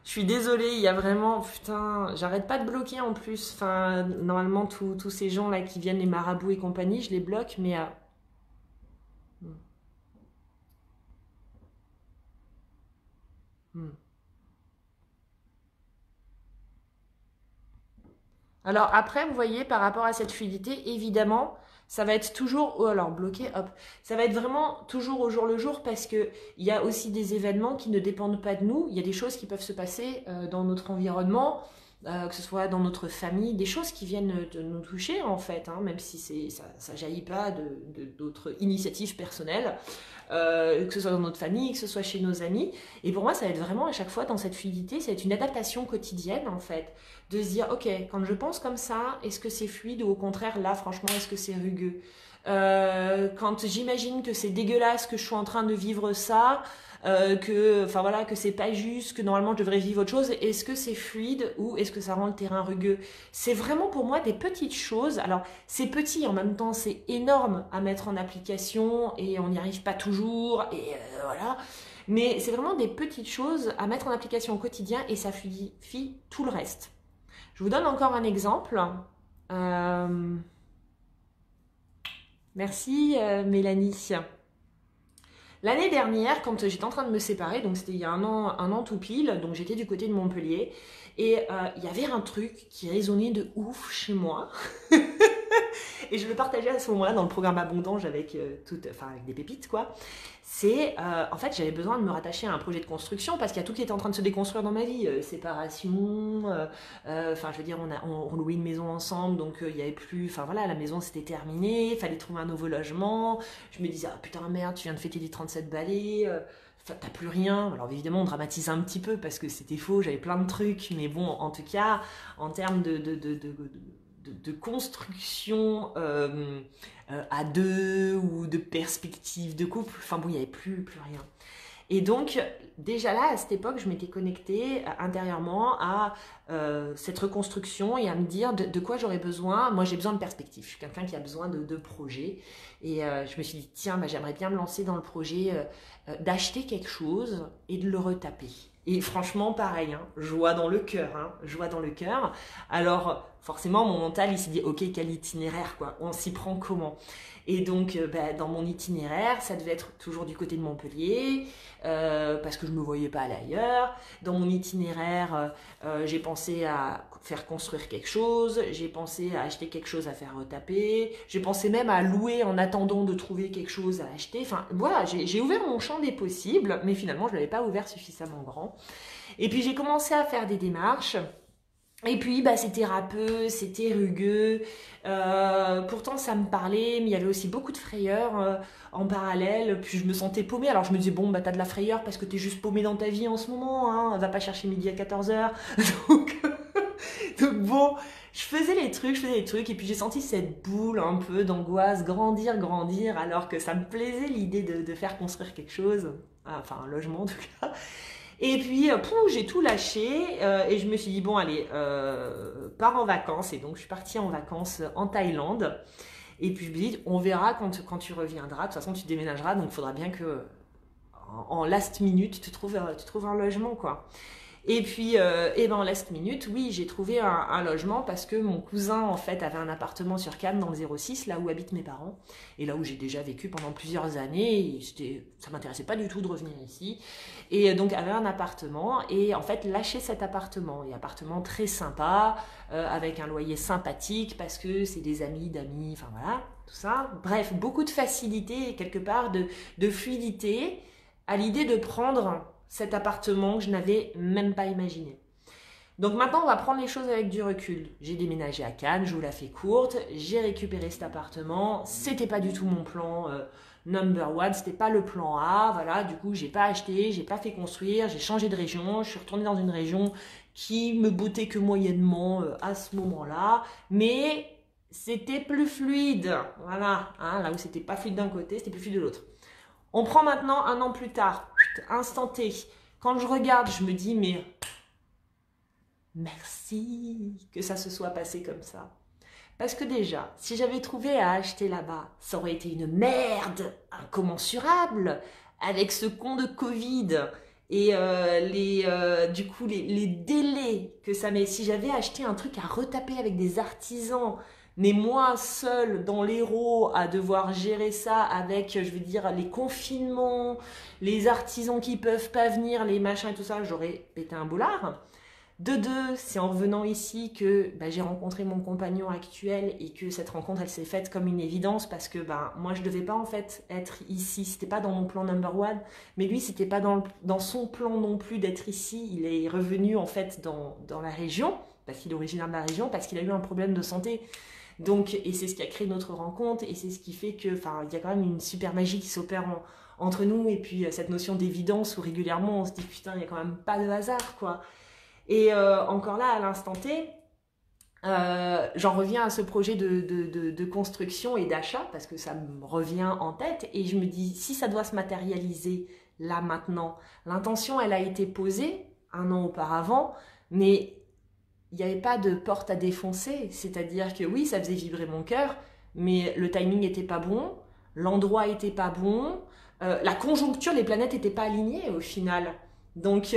A: Je suis désolée, il y a vraiment... Putain, j'arrête pas de bloquer en plus. Enfin, normalement, tous ces gens-là qui viennent, les marabouts et compagnie, je les bloque, mais... Alors après, vous voyez, par rapport à cette fluidité, évidemment, ça va être toujours, oh alors bloqué, hop, ça va être vraiment toujours au jour le jour parce que il y a aussi des événements qui ne dépendent pas de nous. Il y a des choses qui peuvent se passer dans notre environnement, que ce soit dans notre famille, des choses qui viennent de nous toucher en fait, hein, même si ça jaillit pas d'autres initiatives personnelles, que ce soit dans notre famille, que ce soit chez nos amis. Et pour moi, ça va être vraiment à chaque fois dans cette fluidité, ça va être une adaptation quotidienne en fait. De se dire, ok, quand je pense comme ça, est-ce que c'est fluide ou au contraire, là, franchement, est-ce que c'est rugueux? Quand j'imagine que c'est dégueulasse, que je suis en train de vivre ça, enfin voilà, que c'est pas juste, que normalement je devrais vivre autre chose, est-ce que c'est fluide ou est-ce que ça rend le terrain rugueux? C'est vraiment pour moi des petites choses. Alors, c'est petit, en même temps, c'est énorme à mettre en application et on n'y arrive pas toujours, et voilà. Mais c'est vraiment des petites choses à mettre en application au quotidien et ça fluidifie tout le reste. Je vous donne encore un exemple. Merci Mélanie. L'année dernière, quand j'étais en train de me séparer, donc c'était il y a un an tout pile, donc j'étais du côté de Montpellier, et il y avait un truc qui résonnait de ouf chez moi. Et je le partageais à ce moment-là dans le programme Abondance avec, avec des pépites, quoi. C'est, en fait, j'avais besoin de me rattacher à un projet de construction parce qu'il y a tout qui était en train de se déconstruire dans ma vie. Séparation, enfin, je veux dire, on louait une maison ensemble, donc il n'y avait plus, enfin voilà, la maison c'était terminé, il fallait trouver un nouveau logement. Je me disais, ah putain, merde, tu viens de fêter les 37 balais, t'as plus rien. Alors évidemment, on dramatise un petit peu parce que c'était faux, j'avais plein de trucs, mais bon, en tout cas, en termes de construction à deux ou de perspective de couple, enfin bon, il n'y avait plus rien. Et donc, déjà là, à cette époque, je m'étais connectée intérieurement à cette reconstruction et à me dire de quoi j'aurais besoin. Moi, j'ai besoin de perspective. Je suis quelqu'un qui a besoin de projets. Et je me suis dit, tiens, j'aimerais bien me lancer dans le projet d'acheter quelque chose et de le retaper. Et franchement, pareil, hein, joie dans le cœur, hein, joie dans le cœur. Alors, forcément, mon mental, il s'est dit, ok, quel itinéraire, quoi, on s'y prend comment? Et donc, dans mon itinéraire, ça devait être toujours du côté de Montpellier, parce que je ne me voyais pas aller ailleurs. Dans mon itinéraire, j'ai pensé à faire construire quelque chose, j'ai pensé à acheter quelque chose à faire retaper, j'ai pensé même à louer en attendant de trouver quelque chose à acheter. Enfin, voilà, j'ai ouvert mon champ des possibles, mais finalement, je ne l'avais pas ouvert suffisamment grand. Et puis, j'ai commencé à faire des démarches. Et puis, c'était râpeux, c'était rugueux. Pourtant, ça me parlait, mais il y avait aussi beaucoup de frayeur en parallèle. Puis, je me sentais paumée. Alors, je me disais, bon, t'as de la frayeur parce que t'es juste paumée dans ta vie en ce moment. Hein, va pas chercher midi à 14h. Donc, donc, bon, je faisais les trucs. Et puis, j'ai senti cette boule un peu d'angoisse grandir, grandir, alors que ça me plaisait l'idée de faire construire quelque chose. Enfin, un logement en tout cas. Et puis, j'ai tout lâché et je me suis dit, bon, allez, pars en vacances. Et donc, je suis partie en vacances en Thaïlande. Et puis, je me dis, on verra quand tu reviendras. De toute façon, tu déménageras, donc il faudra bien que, en last minute, tu trouves un logement, quoi. Et puis, en last minute, oui, j'ai trouvé un logement parce que mon cousin, en fait, avait un appartement sur Cannes dans le 06, là où habitent mes parents, et là où j'ai déjà vécu pendant plusieurs années. Ça m'intéressait pas du tout de revenir ici. Et donc, avait un appartement, et en fait, lâcher cet appartement, et appartement très sympa, avec un loyer sympathique, parce que c'est des amis d'amis, enfin voilà, tout ça. Bref, beaucoup de facilité, et quelque part de fluidité, à l'idée de prendre cet appartement que je n'avais même pas imaginé. Donc maintenant, on va prendre les choses avec du recul. J'ai déménagé à Cannes, je vous la fais courte, j'ai récupéré cet appartement, c'était pas du tout mon plan number one, c'était pas le plan A, voilà, du coup, j'ai pas acheté, j'ai pas fait construire, j'ai changé de région, je suis retournée dans une région qui me bottait que moyennement à ce moment-là, mais c'était plus fluide, voilà, hein, là où c'était pas fluide d'un côté, c'était plus fluide de l'autre. On prend maintenant un an plus tard, instant T. Quand je regarde, je me dis, mais merci que ça se soit passé comme ça. Parce que déjà, si j'avais trouvé à acheter là-bas, ça aurait été une merde incommensurable avec ce con de Covid et du coup les délais que ça met. Si j'avais acheté un truc à retaper avec des artisans, mais moi seule dans l'Hérault à devoir gérer ça avec, je veux dire, les confinements, les artisans qui peuvent pas venir, les machins et tout ça, j'aurais pété un boulard. De deux, c'est en revenant ici que j'ai rencontré mon compagnon actuel et que cette rencontre, elle s'est faite comme une évidence parce que moi, je devais pas en fait être ici. C'était pas dans mon plan number one, mais lui, c'était pas dans son plan non plus d'être ici. Il est revenu en fait dans la région, parce qu'il est originaire de la région, parce qu'il a eu un problème de santé. Donc, et c'est ce qui a créé notre rencontre et c'est ce qui fait que, il y a quand même une super magie qui s'opère entre nous et puis cette notion d'évidence où régulièrement on se dit putain, il y a quand même pas de hasard, quoi. Et encore là, à l'instant T, j'en reviens à ce projet de construction et d'achat parce que ça me revient en tête et je me dis, si ça doit se matérialiser là maintenant, l'intention, elle a été posée un an auparavant, mais il n'y avait pas de porte à défoncer. C'est-à-dire que oui, ça faisait vibrer mon cœur, mais le timing n'était pas bon, l'endroit n'était pas bon, la conjoncture, les planètes n'étaient pas alignées au final. Donc,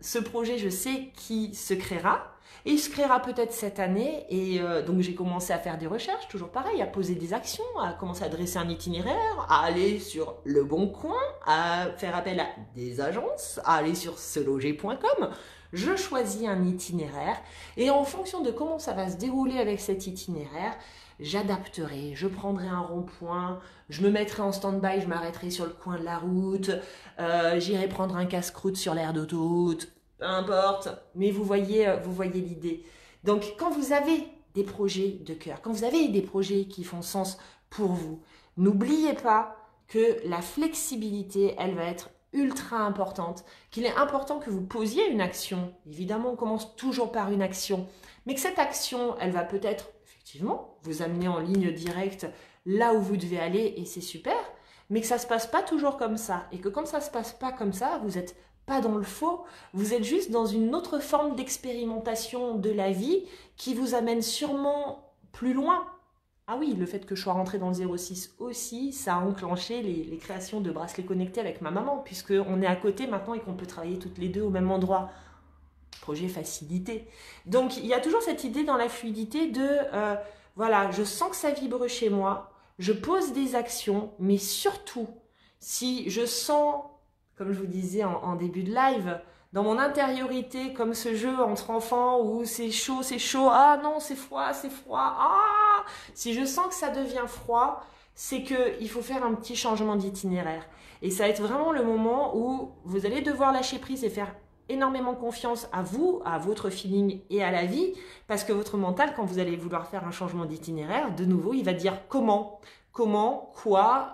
A: ce projet, je sais qu'il se créera. Et il se créera peut-être cette année. Et donc, j'ai commencé à faire des recherches, toujours pareil, à poser des actions, à commencer à dresser un itinéraire, à aller sur Le Bon Coin, à faire appel à des agences, à aller sur seloger.com. Je choisis un itinéraire et en fonction de comment ça va se dérouler avec cet itinéraire, j'adapterai, je prendrai un rond-point, je me mettrai en stand-by, je m'arrêterai sur le coin de la route, j'irai prendre un casse-croûte sur l'aire d'autoroute, peu importe, mais vous voyez l'idée. Donc quand vous avez des projets de cœur, quand vous avez des projets qui font sens pour vous, n'oubliez pas que la flexibilité, elle va être ultra importante, qu'il est important que vous posiez une action. Évidemment, on commence toujours par une action, mais que cette action, elle va peut-être, effectivement, vous amener en ligne directe là où vous devez aller, et c'est super, mais que ça ne se passe pas toujours comme ça, et que quand ça ne se passe pas comme ça, vous n'êtes pas dans le faux, vous êtes juste dans une autre forme d'expérimentation de la vie qui vous amène sûrement plus loin, Ah oui, le fait que je sois rentrée dans le 06 aussi, ça a enclenché les créations de bracelets connectés avec ma maman, puisqu'on est à côté maintenant et qu'on peut travailler toutes les deux au même endroit. Projet facilité. Donc il y a toujours cette idée dans la fluidité de, voilà, je sens que ça vibre chez moi, je pose des actions, mais surtout, si je sens, comme je vous disais en début de live, dans mon intériorité, comme ce jeu entre enfants où c'est chaud, ah non, c'est froid, ah! Si je sens que ça devient froid, c'est qu'il faut faire un petit changement d'itinéraire. Et ça va être vraiment le moment où vous allez devoir lâcher prise et faire énormément confiance à vous, à votre feeling et à la vie, parce que votre mental, quand vous allez vouloir faire un changement d'itinéraire, de nouveau, il va dire comment, quoi,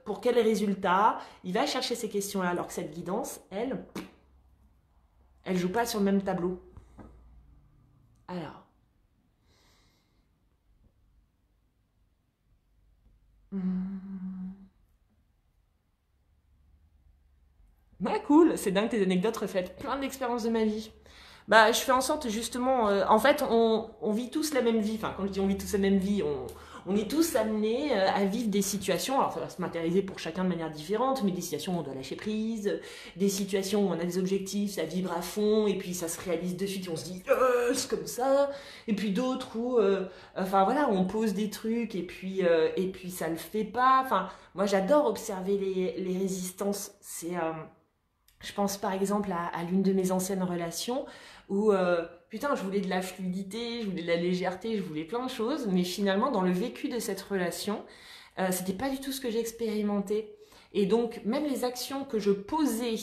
A: pour quel résultat. Il va chercher ces questions-là, alors que cette guidance, elle joue pas sur le même tableau. Alors. Bah cool, c'est dingue, tes anecdotes reflètent plein d'expériences de ma vie. Bah je fais en sorte justement, en fait on vit tous la même vie, enfin quand je dis on vit tous la même vie, on est tous amenés à vivre des situations, alors ça va se matérialiser pour chacun de manière différente, mais des situations où on doit lâcher prise, des situations où on a des objectifs, ça vibre à fond, et puis ça se réalise de suite et on se dit c'est comme ça, et puis d'autres où, enfin voilà, on pose des trucs et puis ça le fait pas, enfin moi j'adore observer les résistances, c'est... je pense par exemple à l'une de mes anciennes relations où, putain, je voulais de la fluidité, je voulais de la légèreté, je voulais plein de choses, mais finalement, dans le vécu de cette relation, c'était pas du tout ce que j'expérimentais. Et donc, même les actions que je posais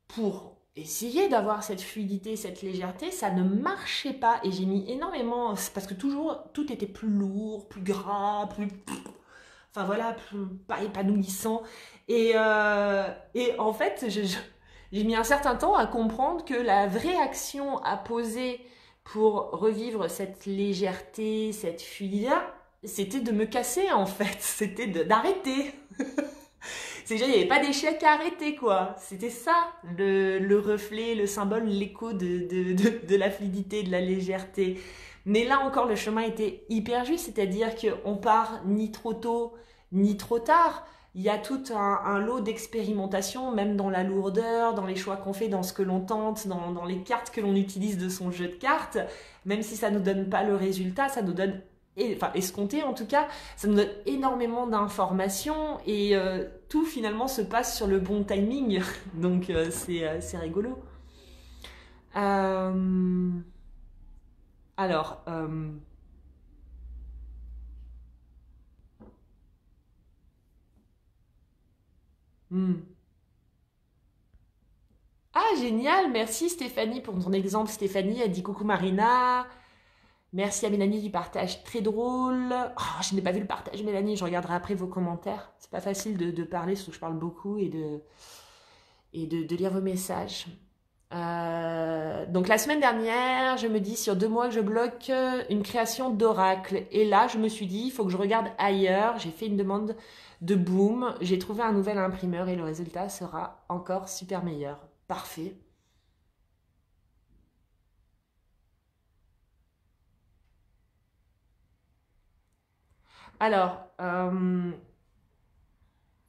A: pour essayer d'avoir cette fluidité, cette légèreté, ça ne marchait pas. Et j'ai mis énormément, parce que toujours, tout était plus lourd, plus gras, plus... Enfin voilà, plus, pas épanouissant. Et en fait, j'ai mis un certain temps à comprendre que la vraie action à poser pour revivre cette légèreté, cette fluidité, c'était de me casser en fait, c'était d'arrêter. C'est déjà, il n'y avait pas d'échec à arrêter quoi. C'était ça, le reflet, le symbole, l'écho de la fluidité, de la légèreté. Mais là encore, le chemin était hyper juste, c'est-à-dire qu'on part ni trop tôt, ni trop tard. Il y a tout un lot d'expérimentation, même dans la lourdeur, dans les choix qu'on fait, dans ce que l'on tente, dans les cartes que l'on utilise de son jeu de cartes. Même si ça ne nous donne pas le résultat, ça nous donne, enfin escompté en tout cas, ça nous donne énormément d'informations et tout finalement se passe sur le bon timing. Donc c'est rigolo. Alors... Ah, génial! Merci Stéphanie pour ton exemple. Stéphanie a dit coucou Marina. Merci à Mélanie du partage très drôle. Oh, je n'ai pas vu le partage, Mélanie. Je regarderai après vos commentaires. C'est pas facile de parler, surtout que je parle beaucoup et de lire vos messages. Donc la semaine dernière, je me dis sur 2 mois que je bloque une création d'oracle. Et là, je me suis dit, il faut que je regarde ailleurs. J'ai fait une demande de boom. J'ai trouvé un nouvel imprimeur et le résultat sera encore super meilleur. Parfait. Alors,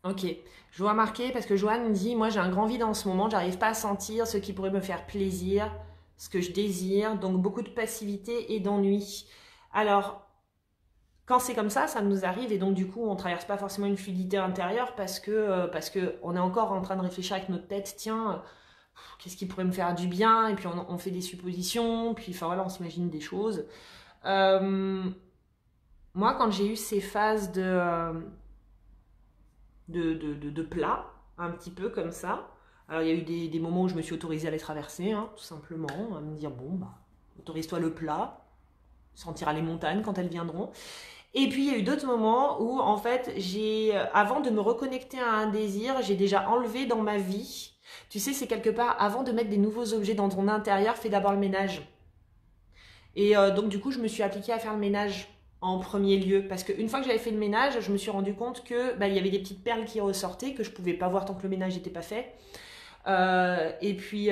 A: ok, je dois marquer parce que Joanne dit, moi j'ai un grand vide en ce moment, j'arrive pas à sentir ce qui pourrait me faire plaisir, ce que je désire, donc beaucoup de passivité et d'ennui. Alors, quand c'est comme ça nous arrive et donc du coup on traverse pas forcément une fluidité intérieure parce que on est encore en train de réfléchir avec notre tête, tiens, qu'est-ce qui pourrait me faire du bien, et puis on fait des suppositions, puis enfin voilà, on s'imagine des choses. Moi, quand j'ai eu ces phases de plat, un petit peu comme ça. Alors il y a eu des moments où je me suis autorisée à les traverser, hein, tout simplement, à me dire bon, bah, autorise-toi le plat, sentiras les montagnes quand elles viendront. Et puis il y a eu d'autres moments où en fait, avant de me reconnecter à un désir, j'ai déjà enlevé dans ma vie. Tu sais, c'est quelque part, avant de mettre des nouveaux objets dans ton intérieur, fais d'abord le ménage. Et donc du coup, je me suis appliquée à faire le ménage en premier lieu, parce qu'une fois que j'avais fait le ménage, je me suis rendu compte que il y avait des petites perles qui ressortaient que je pouvais pas voir tant que le ménage n'était pas fait, et puis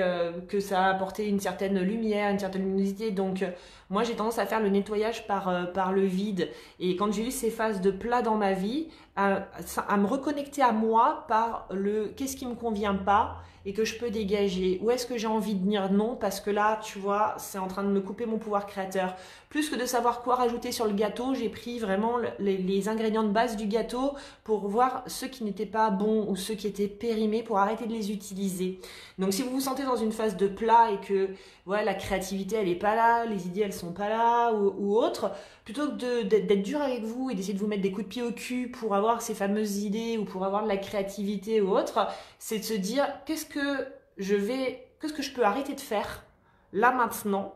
A: que ça apportait une certaine lumière, une certaine luminosité. Donc Moi, j'ai tendance à faire le nettoyage par le vide. Et quand j'ai eu ces phases de plat dans ma vie, à me reconnecter à moi par le qu'est-ce qui me convient pas et que je peux dégager. Où est-ce que j'ai envie de dire non parce que là, tu vois, c'est en train de me couper mon pouvoir créateur. Plus que de savoir quoi rajouter sur le gâteau, j'ai pris vraiment les ingrédients de base du gâteau pour voir ceux qui n'étaient pas bons ou ceux qui étaient périmés pour arrêter de les utiliser. Donc si vous vous sentez dans une phase de plat et que ouais, la créativité elle est pas là, les idées elles sont pas là ou autre, plutôt que d'être dur avec vous et d'essayer de vous mettre des coups de pied au cul pour avoir ces fameuses idées ou pour avoir de la créativité ou autre, c'est de se dire qu'est-ce que je peux arrêter de faire là maintenant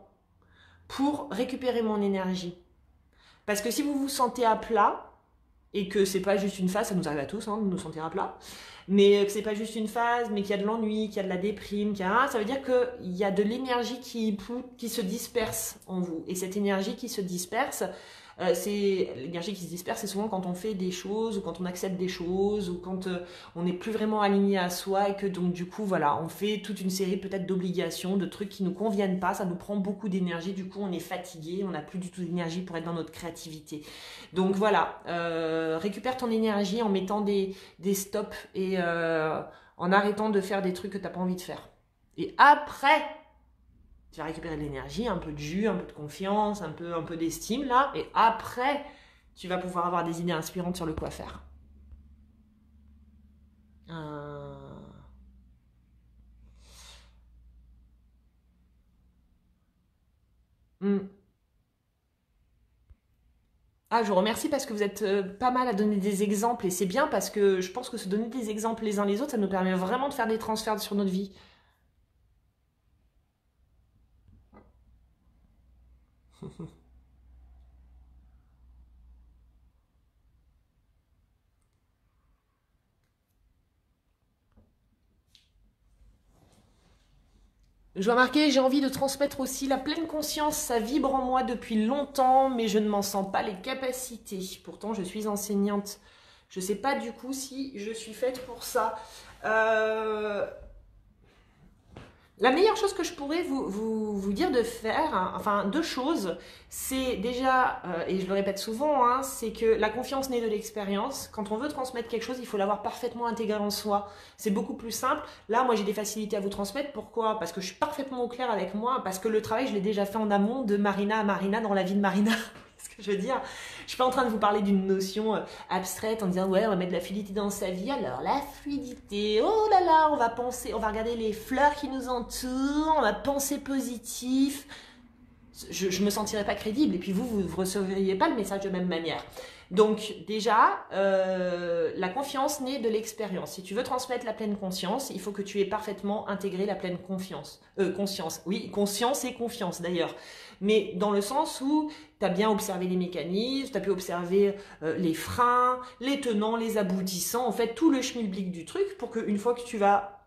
A: pour récupérer mon énergie. Parce que si vous vous sentez à plat, et que c'est pas juste une phase, ça nous arrive à tous de nous sentir à plat, mais que c'est pas juste une phase, mais qu'il y a de l'ennui, qu'il y a de la déprime, ça veut dire qu'il y a de l'énergie qui se disperse en vous. Et cette énergie qui se disperse, l'énergie qui se disperse, c'est souvent quand on fait des choses, ou quand on accepte des choses, ou quand on n'est plus vraiment aligné à soi, et que donc du coup, voilà, on fait toute une série peut-être d'obligations, de trucs qui nous conviennent pas, ça nous prend beaucoup d'énergie, du coup on est fatigué, on n'a plus du tout d'énergie pour être dans notre créativité. Donc voilà, récupère ton énergie en mettant des stops et en arrêtant de faire des trucs que tu n'as pas envie de faire. Et après, tu vas récupérer de l'énergie, un peu de jus, un peu de confiance, un peu d'estime là. Et après, tu vas pouvoir avoir des idées inspirantes sur le quoi faire. Ah, je vous remercie parce que vous êtes pas mal à donner des exemples et c'est bien parce que je pense que se donner des exemples les uns les autres, ça nous permet vraiment de faire des transferts sur notre vie. Je dois marquer, j'ai envie de transmettre aussi la pleine conscience, ça vibre en moi depuis longtemps, mais je ne m'en sens pas les capacités. Pourtant, je suis enseignante. Je ne sais pas du coup si je suis faite pour ça. La meilleure chose que je pourrais vous dire de faire, hein, enfin deux choses, c'est déjà, et je le répète souvent, hein, c'est que la confiance naît de l'expérience. Quand on veut transmettre quelque chose, il faut l'avoir parfaitement intégré en soi. C'est beaucoup plus simple. Là, moi, j'ai des facilités à vous transmettre. Pourquoi? Parce que je suis parfaitement au clair avec moi, parce que le travail, je l'ai déjà fait en amont de Marina à Marina dans la vie de Marina. Ce que je veux dire, je suis pas en train de vous parler d'une notion abstraite en disant ouais on va mettre de la fluidité dans sa vie. Alors la fluidité, oh là là, on va penser, on va regarder les fleurs qui nous entourent, on va penser positif. Je me sentirais pas crédible et puis vous recevriez pas le message de même manière. Donc déjà, la confiance naît de l'expérience. Si tu veux transmettre la pleine conscience, il faut que tu aies parfaitement intégré la pleine conscience. Oui, conscience et confiance d'ailleurs. Mais dans le sens où tu as bien observé les mécanismes, tu as pu observer les freins, les tenants, les aboutissants, en fait tout le schmilblick du truc pour qu'une fois que tu vas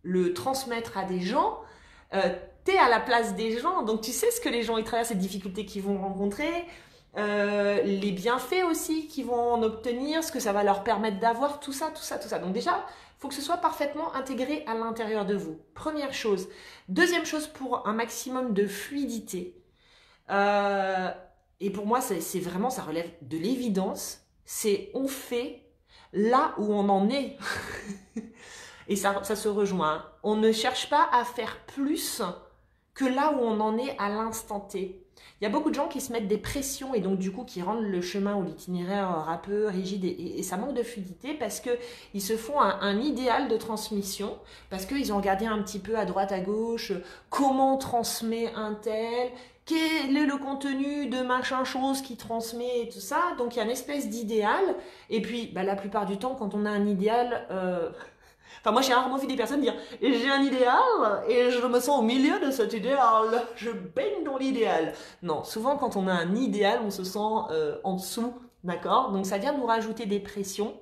A: le transmettre à des gens, tu es à la place des gens, donc tu sais ce que les gens ils traversent, les difficultés qu'ils vont rencontrer, les bienfaits aussi qu'ils vont en obtenir, ce que ça va leur permettre d'avoir, tout ça. Donc déjà, il faut que ce soit parfaitement intégré à l'intérieur de vous. Première chose. Deuxième chose, pour un maximum de fluidité, et pour moi, c'est vraiment, ça relève de l'évidence, c'est on fait là où on en est. Et ça se rejoint. On ne cherche pas à faire plus que là où on en est à l'instant T. Il y a beaucoup de gens qui se mettent des pressions et donc du coup qui rendent le chemin ou l'itinéraire un peu rigide et ça manque de fluidité parce qu'ils se font un idéal de transmission, parce qu'ils ont regardé un petit peu à droite à gauche comment transmet un tel, quel est le contenu de machin chose qui transmet et tout ça. Donc il y a une espèce d'idéal et puis la plupart du temps quand on a un idéal... Enfin, moi, j'ai rarement vu des personnes dire « j'ai un idéal et je me sens au milieu de cet idéal, je baigne dans l'idéal ». Non, souvent, quand on a un idéal, on se sent en dessous, d'accord? Donc, ça vient nous rajouter des pressions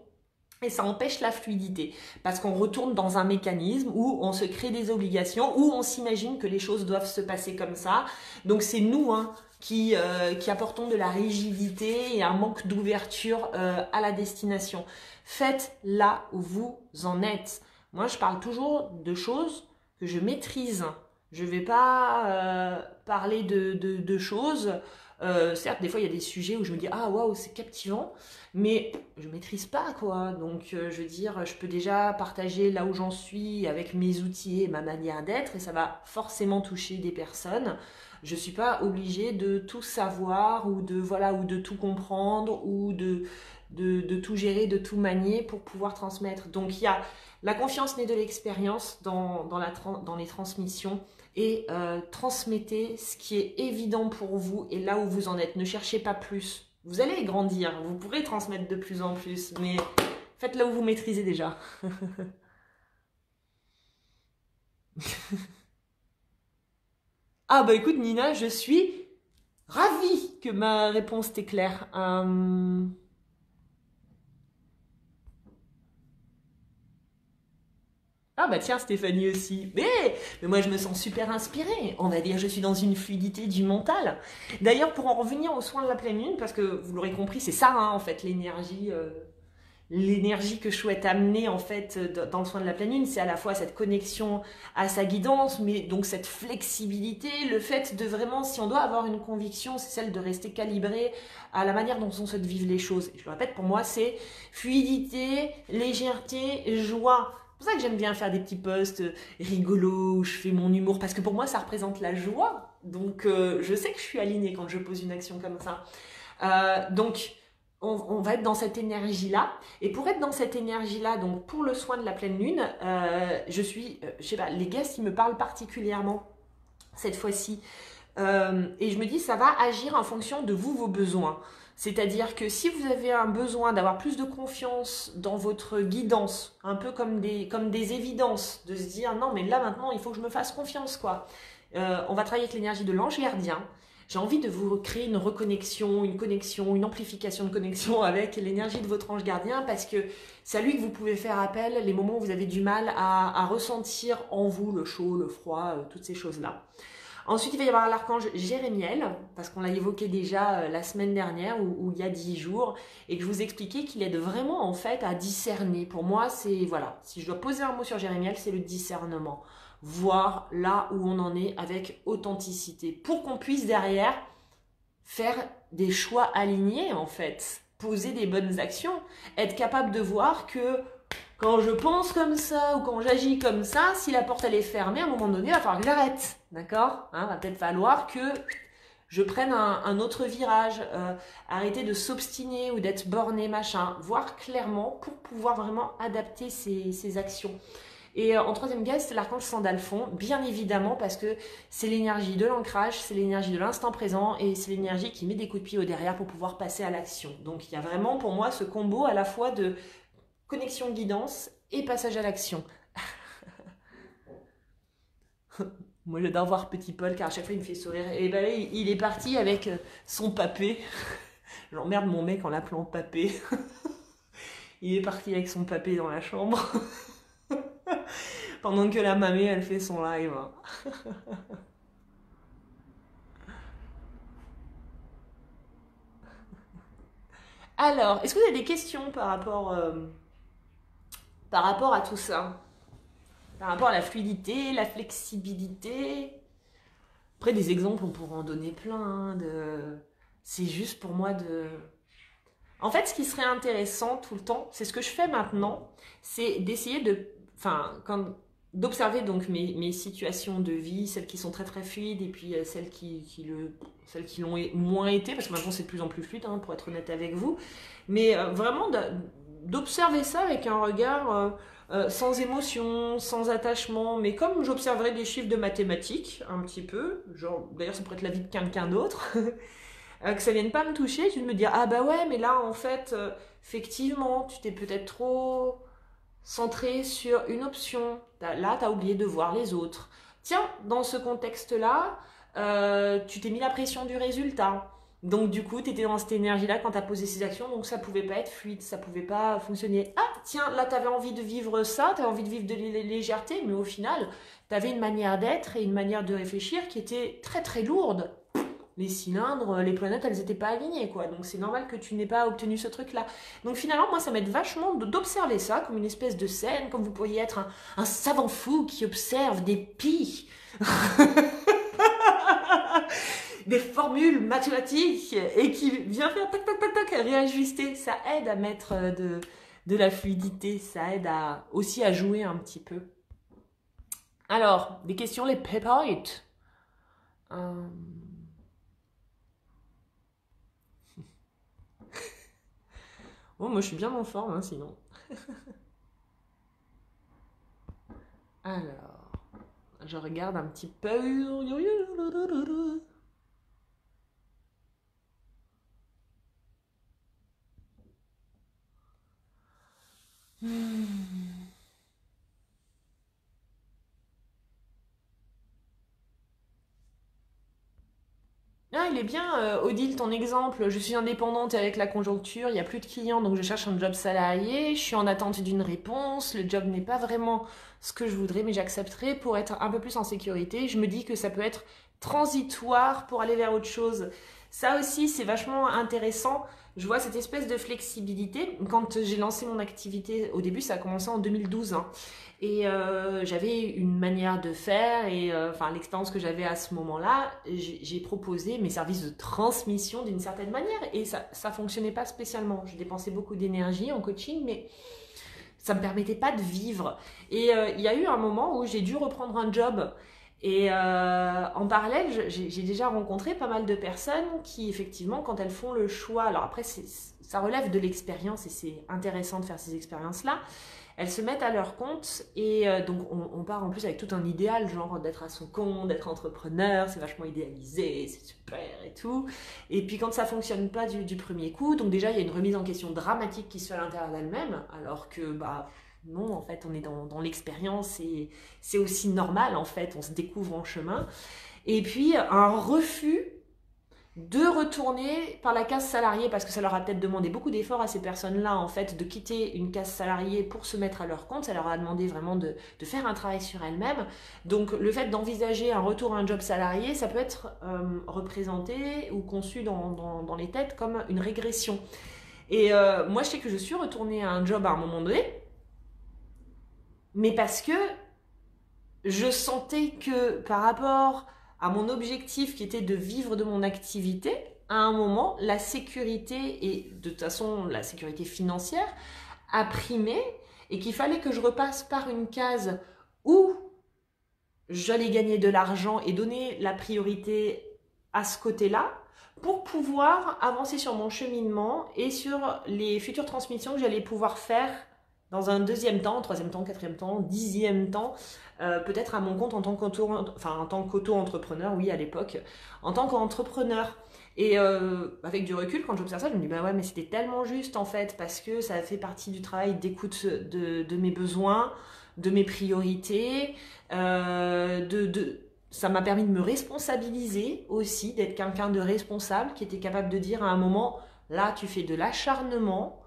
A: et ça empêche la fluidité parce qu'on retourne dans un mécanisme où on se crée des obligations, où on s'imagine que les choses doivent se passer comme ça. Donc, c'est nous, qui apportons de la rigidité et un manque d'ouverture à la destination. Faites là où vous en êtes. Moi, je parle toujours de choses que je maîtrise. Je vais pas parler de choses. Certes, des fois, il y a des sujets où je me dis, ah waouh, c'est captivant, mais je maîtrise pas, quoi. Donc, je veux dire, je peux déjà partager là où j'en suis avec mes outils et ma manière d'être, et ça va forcément toucher des personnes. Je suis pas obligée de tout savoir ou de voilà ou de tout comprendre ou de tout gérer, de tout manier pour pouvoir transmettre. Donc, il y a la confiance née de l'expérience dans les transmissions et transmettez ce qui est évident pour vous et là où vous en êtes. Ne cherchez pas plus. Vous allez grandir, vous pourrez transmettre de plus en plus, mais faites là où vous maîtrisez déjà. Ah bah écoute Nina, je suis ravie que ma réponse t'éclaire. Ah bah tiens, Stéphanie aussi. Mais moi je me sens super inspirée. On va dire je suis dans une fluidité du mental. D'ailleurs pour en revenir aux soins de la pleine lune, parce que vous l'aurez compris, c'est ça hein, en fait l'énergie que je souhaite amener en fait dans le soin de la pleine lune, c'est à la fois cette connexion à sa guidance, mais donc cette flexibilité, le fait de vraiment, si on doit avoir une conviction, c'est celle de rester calibré à la manière dont on souhaite vivre les choses. Et je le répète, pour moi, c'est fluidité, légèreté, joie. C'est pour ça que j'aime bien faire des petits posts rigolos où je fais mon humour, parce que pour moi, ça représente la joie. Donc, je sais que je suis alignée quand je pose une action comme ça. Donc, on va être dans cette énergie-là. Et pour être dans cette énergie-là, donc pour le soin de la pleine lune, je sais pas, les guests, ils me parlent particulièrement cette fois-ci. Et je me dis, ça va agir en fonction de vous, vos besoins. C'est-à-dire que si vous avez un besoin d'avoir plus de confiance dans votre guidance, un peu comme des évidences, de se dire, non, mais là maintenant, il faut que je me fasse confiance, quoi. On va travailler avec l'énergie de l'ange gardien. J'ai envie de vous créer une reconnexion, une connexion, une amplification de connexion avec l'énergie de votre ange gardien parce que c'est à lui que vous pouvez faire appel les moments où vous avez du mal à ressentir en vous le chaud, le froid, toutes ces choses-là. Ensuite, il va y avoir l'archange Jérémiel, parce qu'on l'a évoqué déjà la semaine dernière ou il y a 10 jours, et que je vous expliquais qu'il aide vraiment en fait à discerner. Pour moi, c'est, voilà, si je dois poser un mot sur Jérémiel, c'est le discernement. Voir là où on en est avec authenticité, pour qu'on puisse derrière faire des choix alignés en fait, poser des bonnes actions, être capable de voir que quand je pense comme ça ou quand j'agis comme ça, si la porte elle est fermée, à un moment donné, il va falloir que j'arrête, d'accord hein, va peut-être falloir que je prenne un autre virage, arrêter de s'obstiner ou d'être borné, machin, voir clairement pour pouvoir vraiment adapter ses actions. Et en troisième gaz, c'est l'archange Sandalphon, bien évidemment, parce que c'est l'énergie de l'ancrage, c'est l'énergie de l'instant présent, et c'est l'énergie qui met des coups de pied au derrière pour pouvoir passer à l'action. Donc il y a vraiment pour moi ce combo à la fois de connexion guidance et passage à l'action. Moi j'adore voir Petit Paul car à chaque fois il me fait sourire. Et ben là, il est parti avec son papé. J'emmerde mon mec en l'appelant papé. Il est parti avec son papé dans la chambre. Pendant que la mamie elle fait son live. Alors, est-ce que vous avez des questions par rapport à tout ça? Par rapport à la fluidité, la flexibilité? Après, des exemples, on pourrait en donner plein. Hein, c'est juste pour moi de... En fait, ce qui serait intéressant tout le temps, c'est ce que je fais maintenant, c'est d'essayer de... Enfin, d'observer donc mes situations de vie, celles qui sont très très fluides et puis celles qui l'ont moins été, parce que maintenant c'est de plus en plus fluide, hein, pour être honnête avec vous. Mais vraiment d'observer ça avec un regard sans émotion, sans attachement, mais comme j'observerais des chiffres de mathématiques, un petit peu, genre d'ailleurs ça pourrait être la vie de quelqu'un d'autre, que ça vienne pas me toucher, je vais me dire ah bah ouais mais là en fait effectivement tu t'es peut-être trop centré sur une option, là tu as oublié de voir les autres. Tiens, dans ce contexte-là, tu t'es mis la pression du résultat. Donc du coup, tu étais dans cette énergie-là quand tu as posé ces actions, donc ça pouvait pas être fluide, ça pouvait pas fonctionner. Ah, tiens, là tu avais envie de vivre ça, tu avais envie de vivre de légèreté, mais au final, tu avais une manière d'être et une manière de réfléchir qui était très très lourde. Les cylindres, les planètes, elles n'étaient pas alignées, quoi. Donc c'est normal que tu n'aies pas obtenu ce truc-là. Donc finalement, moi, ça m'aide vachement d'observer ça comme une espèce de scène, comme vous pourriez être un savant fou qui observe des pies. des formules mathématiques et qui vient faire tac tac tac tac réajuster. Ça aide à mettre de la fluidité, ça aide aussi à jouer un petit peu. Alors, des questions, les pépites. Oh, moi je suis bien en forme, hein, sinon. Alors, je regarde un petit peu. Ah, il est bien, Odile, ton exemple. Je suis indépendante et avec la conjoncture, il n'y a plus de clients, donc je cherche un job salarié. Je suis en attente d'une réponse. Le job n'est pas vraiment ce que je voudrais, mais j'accepterai pour être un peu plus en sécurité. Je me dis que ça peut être transitoire pour aller vers autre chose. Ça aussi, c'est vachement intéressant. Je vois cette espèce de flexibilité. Quand j'ai lancé mon activité, au début, ça a commencé en 2012, hein. Et j'avais une manière de faire et enfin l'expérience que j'avais à ce moment-là, j'ai proposé mes services de transmission d'une certaine manière et ça fonctionnait pas spécialement. Je dépensais beaucoup d'énergie en coaching, mais ça me permettait pas de vivre. Et il y a eu un moment où j'ai dû reprendre un job. Et en parallèle, j'ai déjà rencontré pas mal de personnes qui, effectivement, quand elles font le choix, alors après, ça relève de l'expérience et c'est intéressant de faire ces expériences-là, elles se mettent à leur compte et donc on part en plus avec tout un idéal, genre d'être à son compte, d'être entrepreneur, c'est vachement idéalisé, c'est super et tout. Et puis quand ça fonctionne pas du premier coup, donc déjà il y a une remise en question dramatique qui se fait à l'intérieur d'elle-même, alors que bah non, en fait on est dans l'expérience et c'est aussi normal en fait, on se découvre en chemin. Et puis un refus de retourner par la case salariée parce que ça leur a peut-être demandé beaucoup d'efforts à ces personnes-là en fait de quitter une case salariée pour se mettre à leur compte, ça leur a demandé vraiment de faire un travail sur elles-mêmes. Donc le fait d'envisager un retour à un job salarié, ça peut être représenté ou conçu dans les têtes comme une régression. Et moi je sais que je suis retournée à un job à un moment donné, mais parce que je sentais que par rapport à mon objectif qui était de vivre de mon activité, à un moment, la sécurité, et de toute façon la sécurité financière, a primé et qu'il fallait que je repasse par une case où j'allais gagner de l'argent et donner la priorité à ce côté-là pour pouvoir avancer sur mon cheminement et sur les futures transmissions que j'allais pouvoir faire dans un deuxième temps, troisième temps, quatrième temps, dixième temps, peut-être à mon compte en tant qu'auto-entrepreneur, oui à l'époque, en tant qu'entrepreneur. Et avec du recul, quand j'observe ça, je me dis bah ouais mais c'était tellement juste en fait parce que ça fait partie du travail d'écoute de mes besoins, de mes priorités, ça m'a permis de me responsabiliser aussi, d'être quelqu'un de responsable qui était capable de dire à un moment, là tu fais de l'acharnement,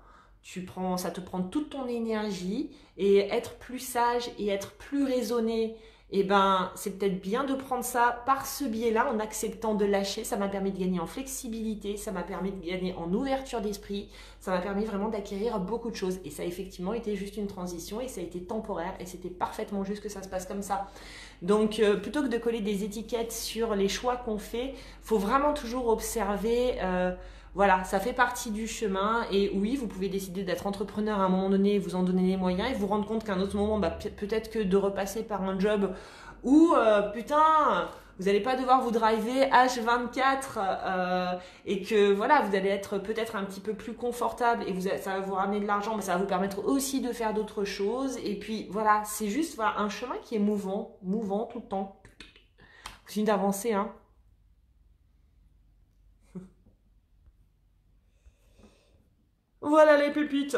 A: ça te prend toute ton énergie et être plus sage et être plus raisonné, et ben c'est peut-être bien de prendre ça par ce biais-là en acceptant de lâcher. Ça m'a permis de gagner en flexibilité, ça m'a permis de gagner en ouverture d'esprit, ça m'a permis vraiment d'acquérir beaucoup de choses et ça a effectivement été juste une transition et ça a été temporaire et c'était parfaitement juste que ça se passe comme ça. Donc plutôt que de coller des étiquettes sur les choix qu'on fait, faut vraiment toujours observer voilà, ça fait partie du chemin et oui, vous pouvez décider d'être entrepreneur à un moment donné, vous en donner les moyens et vous rendre compte qu'à un autre moment, bah, peut-être que de repasser par un job où, putain, vous n'allez pas devoir vous driver H24 et que voilà, vous allez être peut-être un petit peu plus confortable et ça va vous ramener de l'argent, mais ça va vous permettre aussi de faire d'autres choses. Et puis voilà, c'est juste voilà, un chemin qui est mouvant tout le temps. Continue d'avancer, hein. Voilà les pépites.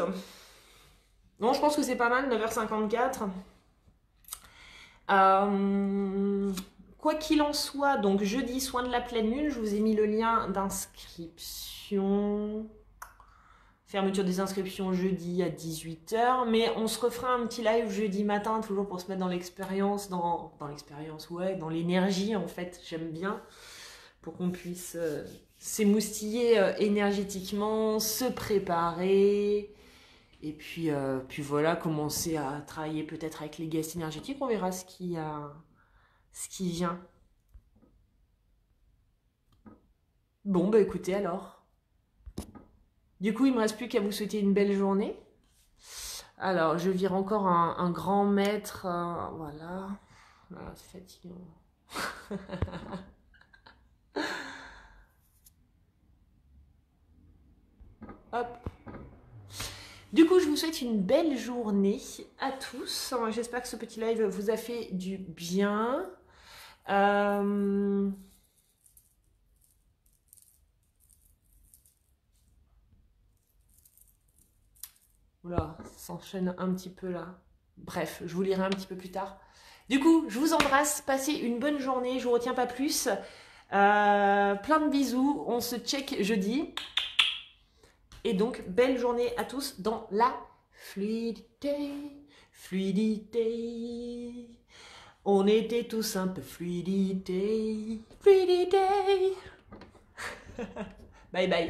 A: Non, je pense que c'est pas mal, 9h54. Quoi qu'il en soit, donc jeudi, soin de la pleine lune, je vous ai mis le lien d'inscription. Fermeture des inscriptions jeudi à 18h. Mais on se refera un petit live jeudi matin, toujours pour se mettre dans l'expérience, dans l'expérience, ouais, dans l'énergie en fait, j'aime bien. Pour qu'on puisse s'émoustiller énergétiquement, se préparer. Et puis voilà, commencer à travailler peut-être avec les guests énergétiques. On verra ce qui vient. Bon, bah écoutez alors. Du coup, il me reste plus qu'à vous souhaiter une belle journée. Alors, je vire encore un grand maître. Voilà. Voilà, c'est fatigant. Hop. Du coup, je vous souhaite une belle journée à tous. J'espère que ce petit live vous a fait du bien. Oula, ça s'enchaîne un petit peu là. Bref, je vous lirai un petit peu plus tard. Du coup, je vous embrasse. Passez une bonne journée. Je vous retiens pas plus. Plein de bisous. On se check jeudi. Et donc, belle journée à tous dans la fluidité. Fluidité. On était tous un peu fluidité. Fluidité. Bye bye.